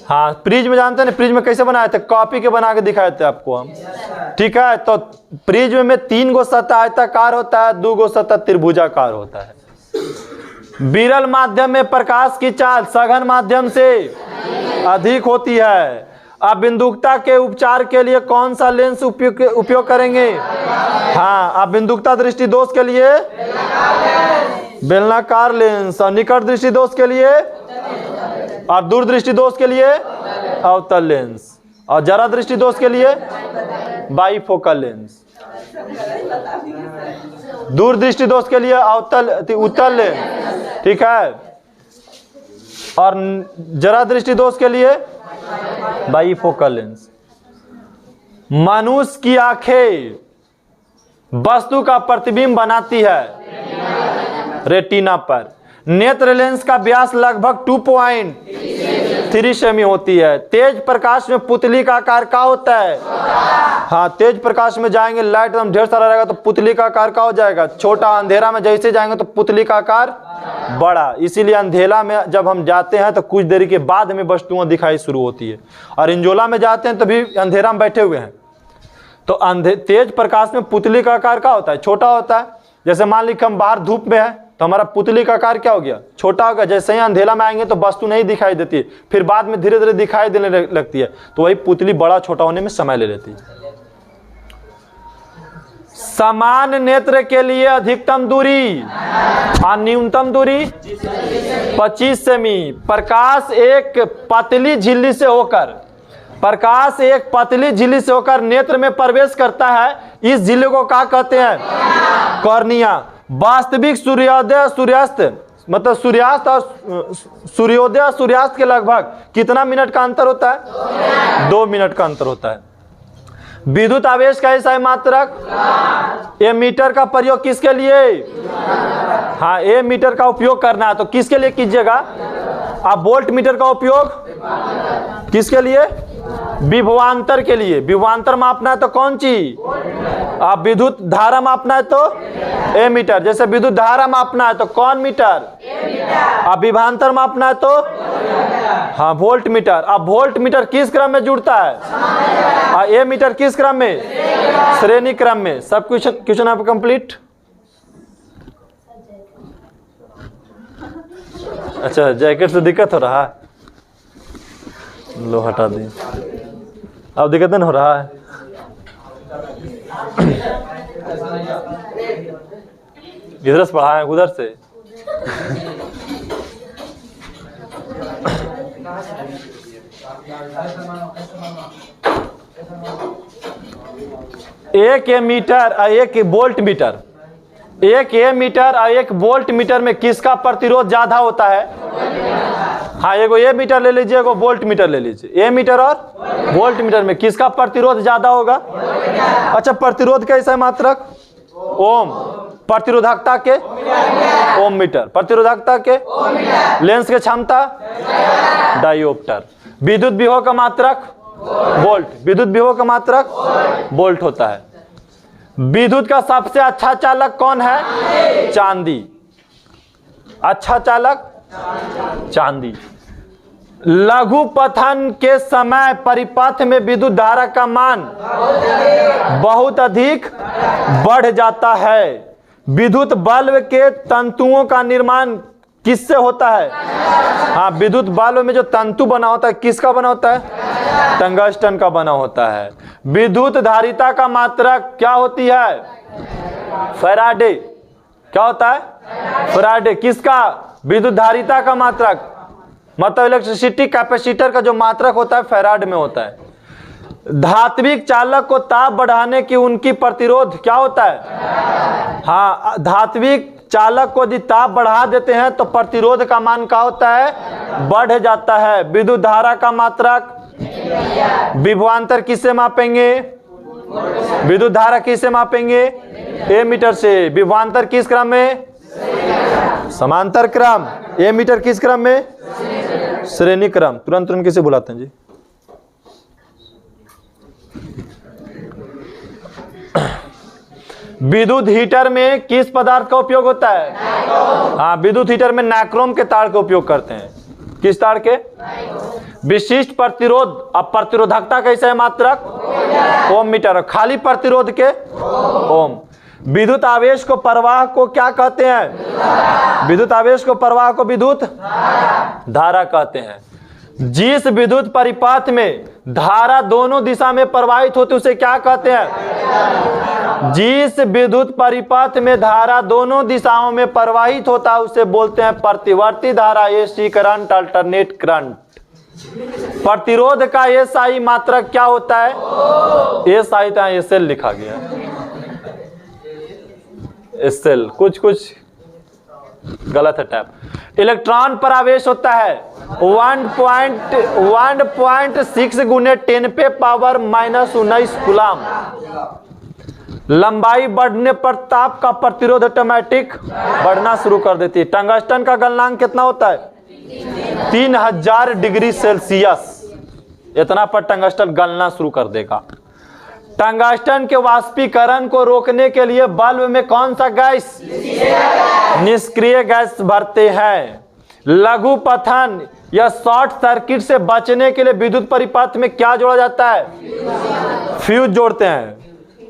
हाँ, प्रिज्म जानते हैं ना, प्रिज्म कैसे बनाए थे? कॉपी के बना के दिखाए थे आपको हम। ठीक है, तो प्रिज्म में 3 गो सतह आयताकार होता है, 2 गो सतह त्रिभुजाकार होता है। विरल माध्यम में प्रकाश की चाल सघन माध्यम से अधिक होती है। अब बिंदुकता के उपचार के लिए कौन सा लेंस उपयोग करेंगे? हाँ, अब बिंदुकता दृष्टि दोष के लिए बेलनाकार लेंस, और निकट दृष्टि दोष के लिए और दूर दृष्टि दोष के लिए अवतल लेंस, और जरा दृष्टि दोष के लिए बाइफोकल लेंस। दूर दृष्टि दोष के लिए उत्तल लेंस। ठीक है, और जरा दृष्टि दोष के लिए बाइफोकल लेंस। मनुष्य की आंखें वस्तु का प्रतिबिंब बनाती है रेटिना पर। नेत्र लेंस का व्यास लगभग 2.3 सेमी होती है। तेज प्रकाश में पुतली का आकार क्या होता है? हाँ, तेज प्रकाश में जाएंगे, लाइट एकदम ढेर सारा रहेगा तो पुतली का आकार क्या हो जाएगा? छोटा। अंधेरा में जैसे जाएंगे तो पुतली का आकार बड़ा। इसीलिए अंधेरा में जब हम जाते हैं तो कुछ देरी के बाद हमें वस्तुएं दिखाई शुरू होती है, और इंजोला में जाते हैं तभी अंधेरा में बैठे हुए हैं। तो तेज प्रकाश में पुतली का आकार क्या होता है? छोटा होता है। जैसे मान लीजिए हम बाहर धूप में है तो हमारा पुतली का आकार क्या हो गया? छोटा हो गया। जैसे ही अंधेरा में आएंगे तो वस्तु नहीं दिखाई देती है, फिर बाद में धीरे धीरे दिखाई देने लगती है, तो वही पुतली बड़ा छोटा होने में समय ले लेती है। समान नेत्र के लिए अधिकतम दूरी और न्यूनतम दूरी 25 सेमी। प्रकाश एक पतली झिल्ली से होकर नेत्र में प्रवेश करता है। इस झिल्ली को क्या कहते हैं? कॉर्निया। वास्तविक सूर्योदय सूर्यास्त मतलब सूर्यास्त और सूर्योदय सूर्यास्त के लगभग कितना मिनट का अंतर होता है? 2 मिनट का अंतर होता है। विद्युत आवेश का एसआई मात्रक एमीटर का प्रयोग किसके लिए? हाँ, ए मीटर का उपयोग करना है तो किसके लिए कीजिएगा आप वोल्ट मीटर का उपयोग किसके लिए विभवांतर के लिए। विभवांतर मापना है तो कौन चीज आप विद्युत धारा मापना है तो ए मीटर। जैसे विद्युत धारा मापना है तो कौन मीटर आप विभवांतर मापना है तो हाँ वोल्ट मीटर। अब वोल्ट मीटर किस क्रम में जुड़ता है और ए मीटर किस क्रम में श्रेणी क्रम में। सब क्वेश्चन आप कंप्लीट। अच्छा जैकेट से दिक्कत हो रहा है लो हटा दी। अब दिक्कत नहीं हो रहा है इधर से पढ़ाए उधर से एक ए मीटर और एक वोल्ट मीटर। एक ए मीटर और एक वोल्ट मीटर में किसका प्रतिरोध ज्यादा होता है। हाँ एगो ए मीटर ले लीजिए एगो वोल्ट मीटर ले लीजिए। ए मीटर और वोल्ट मीटर में किसका प्रतिरोध ज्यादा होगा। अच्छा प्रतिरोध कैसा है मात्रक ओम। प्रतिरोधकता के ओम मीटर। प्रतिरोधकता के लेंस के क्षमता डायोप्टर। विद्युत विभव का मात्रक वोल्ट। विद्युत विभव का मात्रक वोल्ट होता है। विद्युत का सबसे अच्छा चालक कौन है चांदी। अच्छा चालक चांदी। लघु पथन के समय परिपथ में विद्युत धारा का मान बहुत अधिक बढ़ जाता है। विद्युत बल्ब के तंतुओं का निर्माण किससे होता है। हाँ विद्युत बल्ब में जो तंतु बना होता है किसका बना होता है टंगस्टन का बना होता है। विद्युत धारिता का मात्रक क्या होती है फैराडे। क्या होता है फैराडे। किसका विद्युत धारिता का मात्रक मतलब इलेक्ट्रिसिटी कैपेसिटर का जो मात्रक होता है फैराड में होता है। धात्विक चालक को ताप बढ़ाने की उनकी प्रतिरोध क्या होता है। हाँ धात्विक चालक को यदि ताप बढ़ा देते हैं तो प्रतिरोध का मान क्या होता है बढ़ जाता है। विद्युत धारा का मात्रक विभवांतर किससे मापेंगे विद्युत धारा किससे मापेंगे ए मीटर से। विभवांतर किस क्रम में समांतर क्रम। ए मीटर किस क्रम में श्रेणी क्रम। तुरंत तुरंत किसे बुलाते हैं जी विद्युत हीटर में किस पदार्थ का उपयोग होता है। हाँ विद्युत हीटर में नाइक्रोम के तार का उपयोग करते हैं। किस तार के विशिष्ट प्रतिरोध। अब प्रतिरोधकता कैसे है मात्रक ओम मीटर। खाली प्रतिरोध के ओम। विद्युत आवेश को प्रवाह को क्या कहते हैं विद्युत आवेश को प्रवाह को विद्युत धारा कहते हैं। जिस विद्युत परिपथ में धारा दोनों दिशा में प्रवाहित होती उसे क्या कहते हैं। जिस विद्युत परिपथ में धारा दोनों दिशाओं में प्रवाहित होता है उसे बोलते हैं प्रतिवर्ती धारा एसी करंट अल्टरनेट करंट। प्रतिरोध का एसआई मात्रक क्या होता है एसआई तो एसएल लिखा गया एसएल कुछ गलत है टैप। इलेक्ट्रॉन पर आवेश होता है 1.6 गुने 10 पे पावर -19 कूलम। लंबाई बढ़ने पर ताप का प्रतिरोध ऑटोमेटिक बढ़ना शुरू कर देती है। टंगस्टन का गलनांक कितना होता है 3000 डिग्री सेल्सियस। इतना पर टंगस्टन गलना शुरू कर देगा। टंगस्टन के वाष्पीकरण को रोकने के लिए बल्ब में कौन सा गैस निष्क्रिय गैस भरते हैं। लघु पथन या शॉर्ट सर्किट से बचने के लिए विद्युत परिपथ में क्या जोड़ा जाता है फ्यूज जोड़ते हैं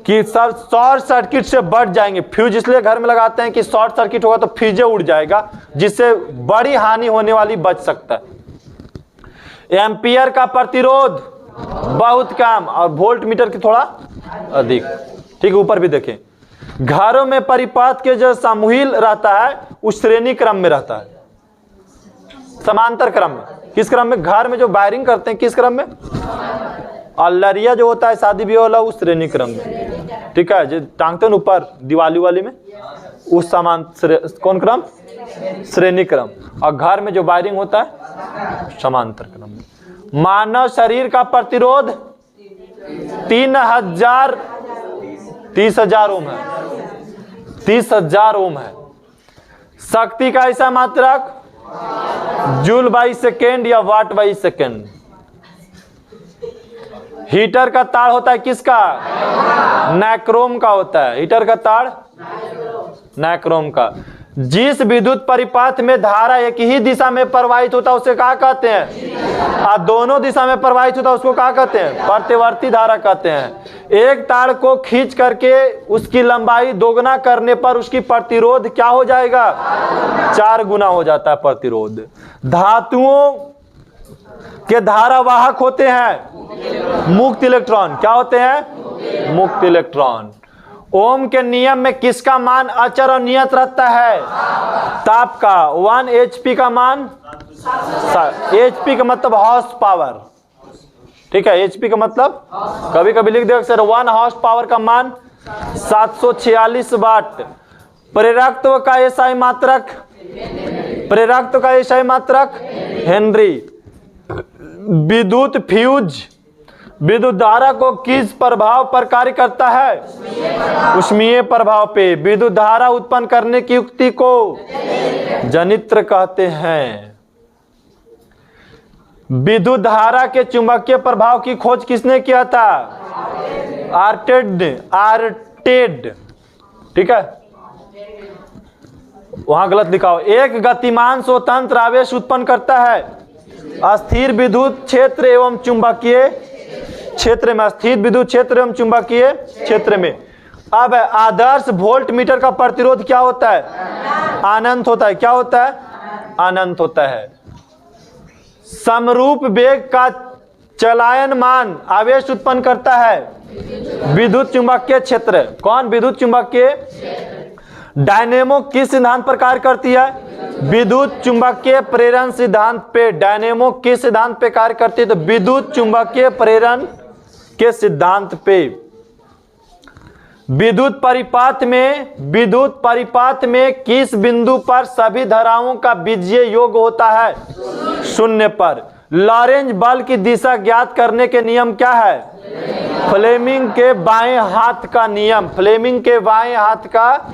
कि सर शॉर्ट सर्किट से बच जाएंगे। फ्यूज इसलिए घर में लगाते हैं कि शॉर्ट सर्किट होगा तो फ्यूजे उड़ जाएगा जिससे बड़ी हानि होने वाली बच सकता है। एम्पियर का प्रतिरोध बहुत कम और वोल्ट मीटर की थोड़ा अधिक। ठीक है ऊपर भी देखें। घरों में परिपथ के जो समूहील रहता है उस श्रेणी क्रम में रहता है समांतर क्रम में। किस क्रम में घर में जो वायरिंग करते हैं किस क्रम में और लरिया जो होता है शादी ब्याह वाला उस श्रेणी क्रम में। ठीक है जो टांगते हैं ऊपर दिवाली वाली में उस कौन क्रम श्रेणी क्रम। और घर में जो वायरिंग होता है समांतर क्रम में। मानव शरीर का प्रतिरोध 30,000 ओम है 30,000 ओम है। शक्ति का ऐसा मात्रक जूल बाई सेकेंड या वाट बाई सेकेंड। हीटर का तार होता है किसका? नाइक्रोम का होता है। हीटर का तार नाइक्रोम का। जिस विद्युत परिपथ में धारा एक ही दिशा में प्रवाहित होता है उसे क्या कहते हैं? और दोनों दिशा में प्रवाहित होता है उसको क्या कहते हैं? प्रतिवर्ती धारा कहते हैं। एक तार को खींच करके उसकी लंबाई दोगुना करने पर उसकी प्रतिरोध क्या हो जाएगा? 4 गुना हो जाता है प्रतिरोध। धातुओं के धारावाहक होते हैं मुक्त इलेक्ट्रॉन। क्या होते हैं? मुक्त इलेक्ट्रॉन। ओम के नियम में किसका मान अचर और नियत रहता है? ताप का। 1 HP का मान, HP का मतलब हॉर्स पावर, ठीक है। HP का मतलब कभी कभी लिख दे सर 1 हॉर्स पावर का मान 746 वाट। प्रेरकत्व का एसआई मात्रक, प्रेरकत्व का एसआई मात्रक हेनरी। विद्युत फ्यूज विद्युत धारा को किस प्रभाव पर कार्य करता है? ऊष्मीय प्रभाव पे। विद्युत धारा उत्पन्न करने की युक्ति को जनित्र कहते हैं। विद्युत धारा के चुंबकीय प्रभाव की खोज किसने किया था? आर्टेड, ठीक है। वहां गलत लिखा हो। एक गतिमान स्वतंत्र आवेश उत्पन्न करता है अस्थिर विद्युत क्षेत्र एवं चुंबकीय क्षेत्र में। स्थिर विद्युत क्षेत्र एवं चुंबकीय क्षेत्र में। अब आदर्श वोल्ट मीटर का प्रतिरोध क्या होता है? अनंत होता है। क्या होता है? अनंत होता है। समरूप वेग का चलायमान आवेश उत्पन्न करता है विद्युत चुंबकीय क्षेत्र। कौन? विद्युत चुंबकीय। डायनेमो किस सिद्धांत पर कार्य करती है? विद्युत चुंबकीय प्रेरण सिद्धांत पे। डायनेमो किस सिद्धांत पे कार्य करती है? तो विद्युत चुंबकीय प्रेरण के सिद्धांत पे। विद्युत परिपथ में किस बिंदु पर सभी धाराओं का बीजीय योग होता है? 0 पर। लॉरेंज बल की दिशा ज्ञात करने के नियम क्या है? फ्लेमिंग के बाएं हाथ का नियम। फ्लेमिंग के बाएं हाथ का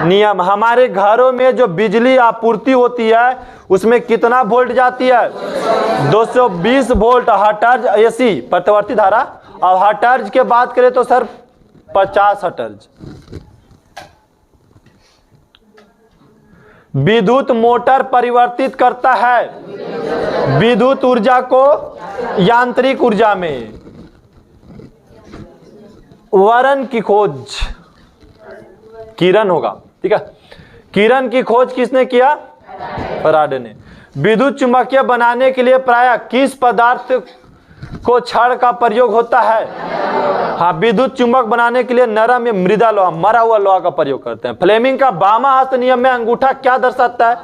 नियम। हमारे घरों में जो बिजली आपूर्ति होती है उसमें कितना वोल्ट जाती है? 220 वोल्ट। हर्ट्ज एसी प्रतिवर्ती धारा। और हर्ट्ज के बात करें तो सर 50 हर्ट्ज। विद्युत मोटर परिवर्तित करता है विद्युत ऊर्जा को यांत्रिक ऊर्जा में। वरन की खोज किरण होगा, ठीक है। किरण की खोज किसने किया? फैराडे ने। विद्युत चुंबकीय बनाने के लिए प्रायः किस पदार्थ को छड़ का प्रयोग होता है? हाँ, विद्युत चुंबक बनाने के लिए नरम या मृदा लोहा, मरा हुआ लोहा का प्रयोग करते हैं। फ्लेमिंग का बामा हस्त नियम में अंगूठा क्या दर्शाता है?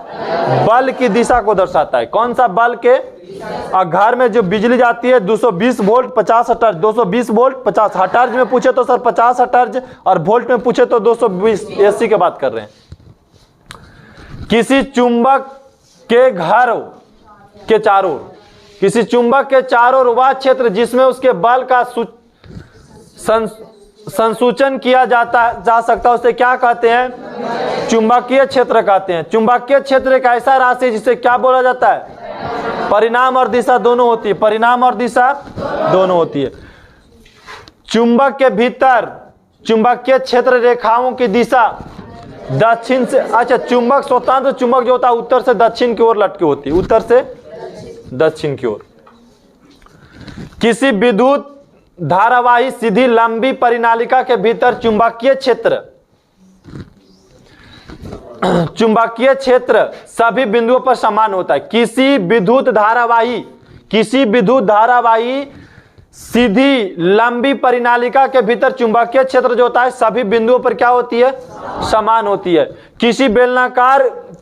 बल की दिशा को दर्शाता है। कौन सा बल के? और घर में जो बिजली जाती है 220 वोल्ट 50 हर्ट्ज। 220 वोल्ट 50 हर्ट्ज में पूछे तो सर 50 हर्ट्ज, और वोल्ट में पूछे तो 220 एसी की बात कर रहे हैं। किसी चुंबक के घर के चारों, किसी चुंबक के चारों ओर वह क्षेत्र जिसमें उसके बल का संसूचन किया जा सकता है उसे क्या कहते हैं? चुंबकीय क्षेत्र कहते हैं। चुंबकीय क्षेत्र एक ऐसा राशि है जिसे क्या बोला जाता है? परिणाम और दिशा दोनों होती है। परिणाम और दिशा दोनों होती है। चुंबक के भीतर चुंबकीय क्षेत्र रेखाओं की दिशा दक्षिण से, अच्छा, चुंबक स्वतंत्र चुंबक जो होता है उत्तर से दक्षिण की ओर लटकी होती है। उत्तर से दक्षिण की ओर। किसी विद्युत धारावाही सीधी लंबी परिनालिका के भीतर चुंबकीय क्षेत्र सभी बिंदुओं पर समान होता है। किसी विद्युत धारावाही सीधी लंबी परिनालिका के भीतर चुंबकीय क्षेत्र जो होता है सभी बिंदुओं पर क्या होती है? समान होती है।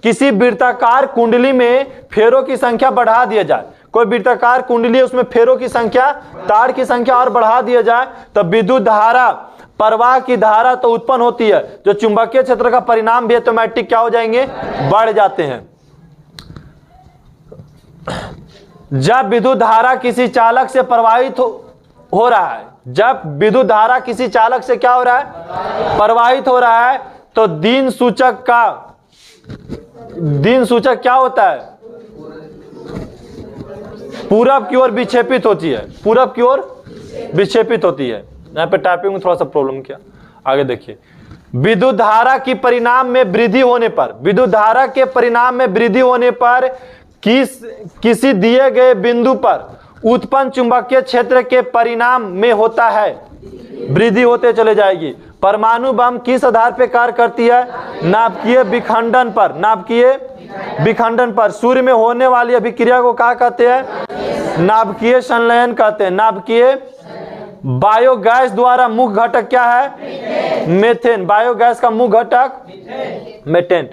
किसी वृत्ताकार कुंडली में फेरों की संख्या बढ़ा दिया जाए, कोई वृत्ताकार कुंडली उसमें फेरों की संख्या, तार की संख्या और बढ़ा दिया जाए तो विद्युत धारा, प्रवाह की धारा तो उत्पन्न होती है, जो चुंबकीय क्षेत्र का परिणाम भी ऑटोमेटिक क्या हो जाएंगे? बढ़ जाते हैं। जब विद्युत धारा किसी चालक से प्रवाहित हो रहा है, जब विद्युत धारा किसी चालक से क्या हो रहा है? प्रवाहित हो रहा है, तो दिन सूचक का दिन सूचक क्या होता है? पूरब की ओर विक्षेपित होती है, पूरब की ओर विक्षेपित होती है। यहाँ पे टाइपिंग में थोड़ा सा प्रॉब्लम किया, आगे देखिए। विद्युत धारा की परिणाम में वृद्धि होने पर, विद्युत धारा के परिणाम में वृद्धि होने पर किसी दिए गए बिंदु पर उत्पन्न चुंबकीय क्षेत्र के परिणाम में होता है, वृद्धि होते चले जाएगी। परमाणु बम किस आधार पर कार्य करती है? नाभिकीय विखंडन पर, नाभिकीय विखंडन पर। सूर्य में होने वाली अभिक्रिया को क्या कहते हैं? नाभिकीय संलयन कहते हैं, नाभिकीय। बायोगैस द्वारा मुख्य घटक क्या है? मीथेन। बायोगैस का मुख्य घटक मीथेन।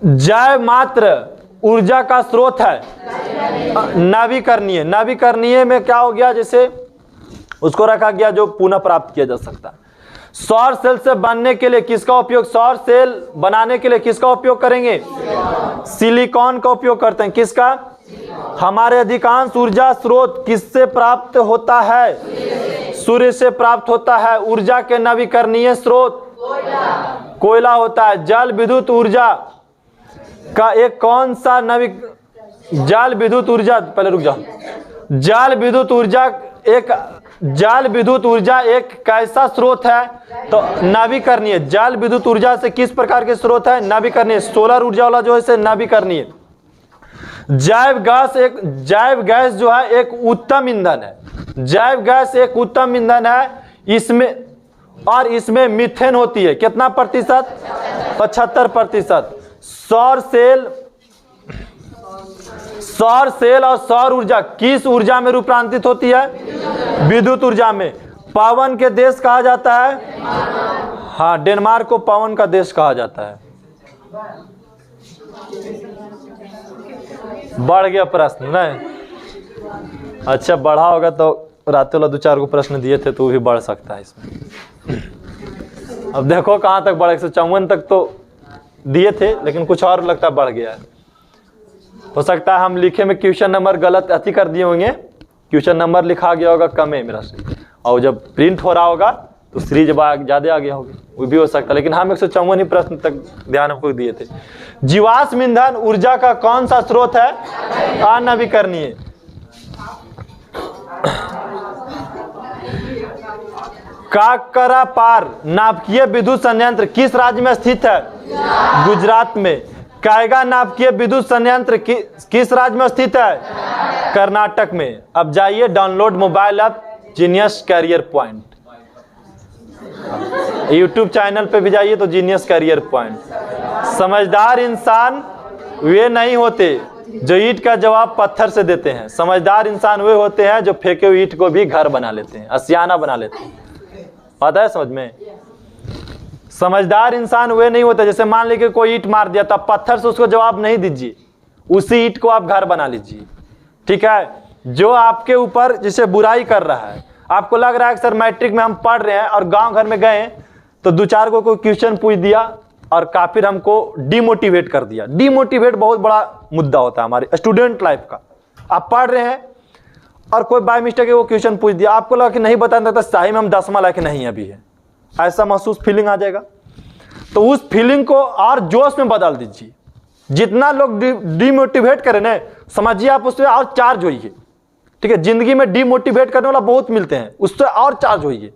जैव मात्र ऊर्जा का स्रोत है नवीकरणीय। नवीकरणीय में क्या हो गया? जैसे उसको रखा गया जो पुनः प्राप्त किया जा सकता है। सौर सेल से बनने के लिए किसका उपयोग? सौर सेल बनाने के लिए किसका उपयोग करेंगे? सिलिकॉन का उपयोग करते हैं। किसका? हमारे अधिकांश ऊर्जा स्रोत किससे प्राप्त होता है? सूर्य से प्राप्त होता है। ऊर्जा के नवीकरणीय स्रोत कोयला होता है। जल विद्युत ऊर्जा का एक कौन सा जल विद्युत ऊर्जा, पहले रुक जाओ। जल विद्युत ऊर्जा एक कैसा स्रोत है? तो नवीकरणीय। जल विद्युत ऊर्जा से किस प्रकार के स्रोत है? नवीकरणीय। सोलर ऊर्जा वाला जो है नवीकरणीय। जैव गैस जो है एक उत्तम ईंधन है। जैव गैस एक उत्तम ईंधन है। इसमें मीथेन होती है। कितना प्रतिशत? 75%। सौर सेल और सौर ऊर्जा किस ऊर्जा में रूपांतरित होती है? विद्युत ऊर्जा में। पवन के देश कहा जाता है? हाँ, डेनमार्क को पवन का देश कहा जाता है। बढ़ गया प्रश्न नहीं? अच्छा, बढ़ा होगा तो रात वाला 2-4 को प्रश्न दिए थे तो भी बढ़ सकता है इसमें। अब देखो कहाँ तक बढ़, 154 तक तो दिए थे, लेकिन कुछ और लगता है बढ़ गया है। हो सकता है हम लिखे में क्वेश्चन नंबर गलत अति कर दिए होंगे, क्वेश्चन नंबर लिखा गया होगा कम है मेरा से, और जब प्रिंट हो रहा होगा तो सीरीज ज़्यादा आ गया होगा, वो भी हो सकता है। लेकिन हम 154 ही प्रश्न तक ध्यान आपको दिए थे। जीवाश्म ईंधन ऊर्जा का कौन सा स्रोत है? अनवीकरणीय। काकरापार नाभिकीय विद्युत संयंत्र किस राज्य में स्थित है? गुजरात में। कायगा नाभिकीय विद्युत संयंत्र किस राज्य में स्थित है? कर्नाटक में। अब जाइए download mobile app genius career point, YouTube channel पे भी जाइए तो जीनियस कैरियर पॉइंट। समझदार इंसान वे नहीं होते जो ईंट का जवाब पत्थर से देते हैं। समझदार इंसान वे होते हैं जो फेंके हुए ईंट को भी घर बना लेते हैं, आशियाना बना लेते हैं। आता है समझ में? समझदार इंसान वे नहीं होते, जैसे मान लीजिए कोई ईंट मार दिया तब पत्थर से उसको जवाब नहीं दीजिए, उसी ईंट को आप घर बना लीजिए। ठीक है? जो आपके ऊपर जिसे बुराई कर रहा है, आपको लग रहा है कि सर मैट्रिक में हम पढ़ रहे हैं और गांव घर में गए तो 2-4 को कोई क्वेश्चन पूछ दिया और काफी हमको डिमोटिवेट कर दिया। डिमोटिवेट बहुत बड़ा मुद्दा होता है हमारे स्टूडेंट लाइफ का। आप पढ़ रहे हैं और कोई बाय मिस्टेक वो क्वेश्चन पूछ दिया, आपको लगा कि नहीं बता सकता, सही में हम 10वां लायक नहीं अभी है, ऐसा महसूस फीलिंग आ जाएगा। तो उस फीलिंग को और जोश में बदल दीजिए। जितना लोग डिमोटिवेट करें ना, समझिए आप उससे और चार्ज होइए। ठीक है? जिंदगी में डिमोटिवेट करने वाला बहुत मिलते हैं, उससे और चार्ज होइए।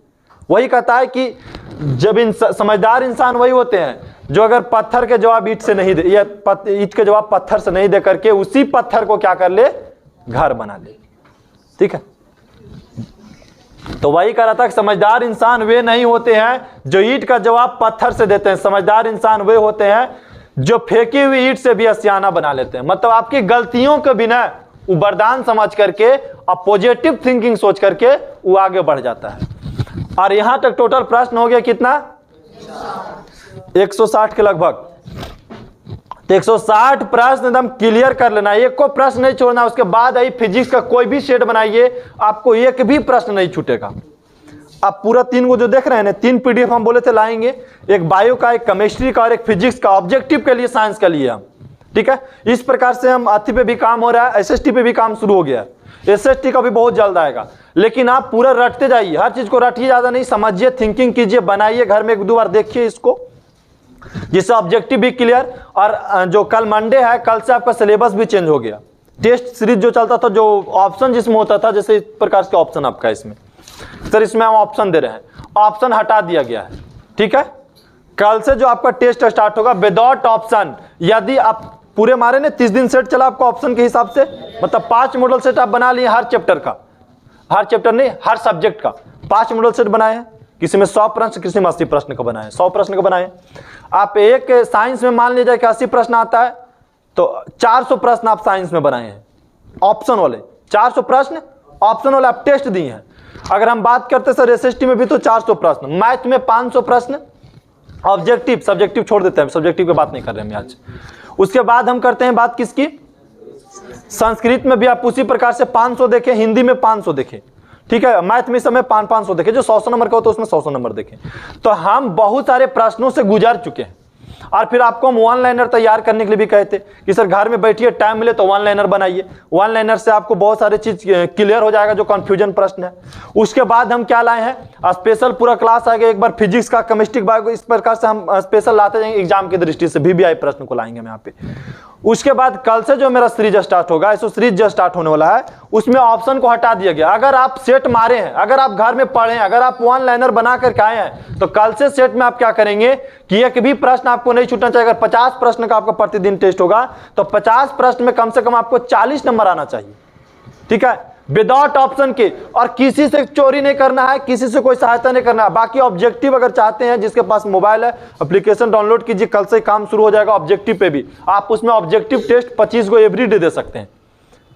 वही कहता है कि जब समझदार इंसान वही होते हैं जो अगर पत्थर के जवाब ईंट से नहीं दे, या ईंट के जवाब पत्थर से नहीं दे करके उसी पत्थर को क्या कर ले? घर बना ले। ठीक है? तो वही कह रहा था कि समझदार इंसान वे नहीं होते हैं जो ईंट का जवाब पत्थर से देते हैं। समझदार इंसान वे होते हैं जो फेंकी हुई ईंट से भी आशियाना बना लेते हैं। मतलब आपकी गलतियों को बिना वरदान समझ करके और पॉजिटिव थिंकिंग सोच करके वो आगे बढ़ जाता है। और यहां तक टोटल प्रश्न हो गया कितना? 160 के लगभग। 160 प्रश्न एकदम क्लियर कर लेना, एक को प्रश्न नहीं छोड़ना। उसके बाद आई फिजिक्स का कोई भी सेट बनाइए, आपको एक भी प्रश्न नहीं छूटेगा। आप पूरा 3 को जो देख रहे हैं ना, 3 PDF हम बोले थे लाएंगे, एक बायो का, एक केमिस्ट्री का और एक फिजिक्स का, ऑब्जेक्टिव के लिए, साइंस के लिए हम। ठीक है? इस प्रकार से हम अथी पे भी काम हो रहा है, SST पे भी काम शुरू हो गया है। SST का भी बहुत जल्द आएगा, लेकिन आप पूरा रटते जाइए, हर चीज को रटिए, ज्यादा नहीं, समझिए, थिंकिंग कीजिए, बनाइए, घर में 1-2 बार देखिए इसको। जिससे ऑब्जेक्टिव भी क्लियर। और जो कल मंडे है, कल से आपका सिलेबस भी चेंज हो गया। टेस्ट सीरीज जो चलता था, जो ऑप्शन जिसमें होता था, जैसे इस प्रकार के ऑप्शन आपका इसमें, सर इसमें हम ऑप्शन दे रहे हैं, ऑप्शन हटा दिया गया है। ठीक है, कल से जो आपका टेस्ट स्टार्ट होगा विदाउट ऑप्शन। यदि आप पूरे मारे ने 30 दिन सेट चला आपका ऑप्शन के हिसाब से, मतलब 5 मॉडल सेट आप बना लिए हर चैप्टर का, हर चैप्टर नहीं हर सब्जेक्ट का 5 मॉडल सेट बनाए हैं। किसी में 100 प्रश्न, किसी में 80 प्रश्न का बनाए, 100 प्रश्न का बनाए। आप एक साइंस में मान लीजिए कि 80 प्रश्न आता है, तो 400 प्रश्न आप साइंस में बनाए हैं ऑप्शन वाले, 400 प्रश्न ऑप्शन वाले आप टेस्ट दिए हैं। अगर हम बात करते सर एसएसटी में भी तो 400 प्रश्न, मैथ में 500 प्रश्न, ऑब्जेक्टिव सब्जेक्टिव छोड़ देते हैं, सब्जेक्टिव की बात नहीं कर रहे हैं हम आज। उसके बाद हम करते हैं बात किसकी, संस्कृत में भी आप उसी प्रकार से 500 देखें, हिंदी में 500 देखें। ठीक है, मैथ में समय 500 देखें, जो 100 नंबर का हो तो उसमें 100 नंबर देखें। तो हम बहुत सारे प्रश्नों से गुजर चुके हैं। और फिर आपको हम वन लाइनर तैयार करने के लिए भी कहते कि सर घर में बैठिए, टाइम मिले तो वन लाइनर बनाइए। वन लाइनर से आपको बहुत सारी चीज क्लियर हो जाएगा जो कंफ्यूजन प्रश्न है। उसके बाद हम क्या लाए हैं, स्पेशल पूरा क्लास आएगा, एक बार फिजिक्स का, केमिस्ट्री बायो, इस प्रकार से हम स्पेशल लाते जाएंगे एग्जाम की दृष्टि से, VBI प्रश्न को लाएंगे हम यहाँ पे। उसके बाद कल से जो मेरा सीरीज स्टार्ट होगा, ऐसा सीरीज जो स्टार्ट होने वाला है, उसमें ऑप्शन को हटा दिया गया। अगर आप सेट मारे हैं, अगर आप घर में पढ़े हैं, अगर आप वन लाइनर बना करके आए हैं, तो कल से सेट में आप क्या करेंगे कि एक भी प्रश्न आपको नहीं छूटना चाहिए। अगर 50 प्रश्न का आपका प्रतिदिन टेस्ट होगा तो 50 प्रश्न में कम से कम आपको 40 नंबर आना चाहिए। ठीक है, विदाउट ऑप्शन के, और किसी से चोरी नहीं करना है, किसी से कोई सहायता नहीं करना है। बाकी ऑब्जेक्टिव अगर चाहते हैं, जिसके पास मोबाइल है एप्लीकेशन डाउनलोड कीजिए, कल से काम शुरू हो जाएगा ऑब्जेक्टिव पे भी। आप उसमें ऑब्जेक्टिव टेस्ट 25 को एवरी डे दे सकते हैं।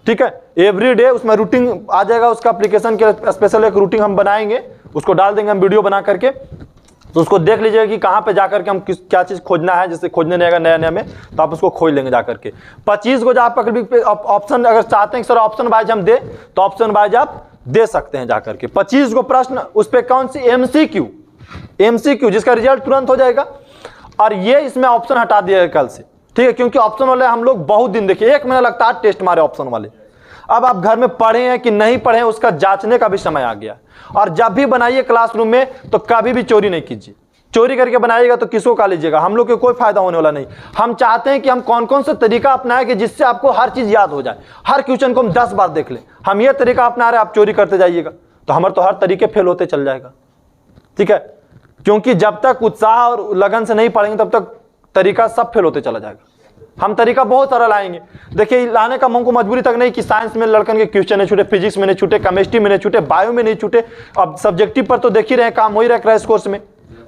ठीक है, एवरी डे उसमें रूटीन आ जाएगा, उसका एप्लीकेशन के स्पेशल एक रूटीन हम बनाएंगे, उसको डाल देंगे हम वीडियो बना करके, तो उसको देख लीजिएगा कि कहाँ पे जाकर के हम क्या चीज़ खोजना है। जैसे खोजने नहीं आएगा नया नया में, तो आप उसको खोज लेंगे जाकर के। 25 को आप ऑप्शन अगर चाहते हैं कि सर ऑप्शन वाइज हम दे, तो ऑप्शन वाइज आप दे सकते हैं जाकर के। 25 को प्रश्न, उस पर कौन सी MCQ जिसका रिजल्ट तुरंत हो जाएगा। और ये इसमें ऑप्शन हटा दिया कल से। ठीक है, क्योंकि ऑप्शन वाले हम लोग बहुत दिन देखिए, 1 महीना लगता है टेस्ट मारे ऑप्शन वाले। अब आप घर में पढ़े हैं कि नहीं पढ़े हैं, उसका जांचने का भी समय आ गया। और जब भी बनाइए क्लासरूम में तो कभी भी चोरी नहीं कीजिए। चोरी करके बनाइएगा तो किसको का लीजिएगा, हम लोग को कोई फायदा होने वाला नहीं। हम चाहते हैं कि हम कौन कौन सा तरीका अपनाएं कि जिससे आपको हर चीज याद हो जाए, हर क्वेश्चन को हम 10 बार देख लें। हम ये तरीका अपना रहे, आप चोरी करते जाइएगा तो हमारे तो हर तरीके फेल होते चल जाएगा। ठीक है, क्योंकि जब तक उत्साह और लगन से नहीं पढ़ेंगे तब तक तरीका सब फेल होते चला जाएगा। हम तरीका बहुत सारा लाएंगे। देखिए, लाने का हमको मजबूरी तक नहीं कि साइंस में लड़कन के क्वेश्चन नहीं छूटे, फिजिक्स में नहीं छूटे, केमिस्ट्री में नहीं छूटे, बायो में नहीं छूटे। अब सब्जेक्टिव पर तो देख ही रहे, काम हो ही रहा है इस कोर्स में।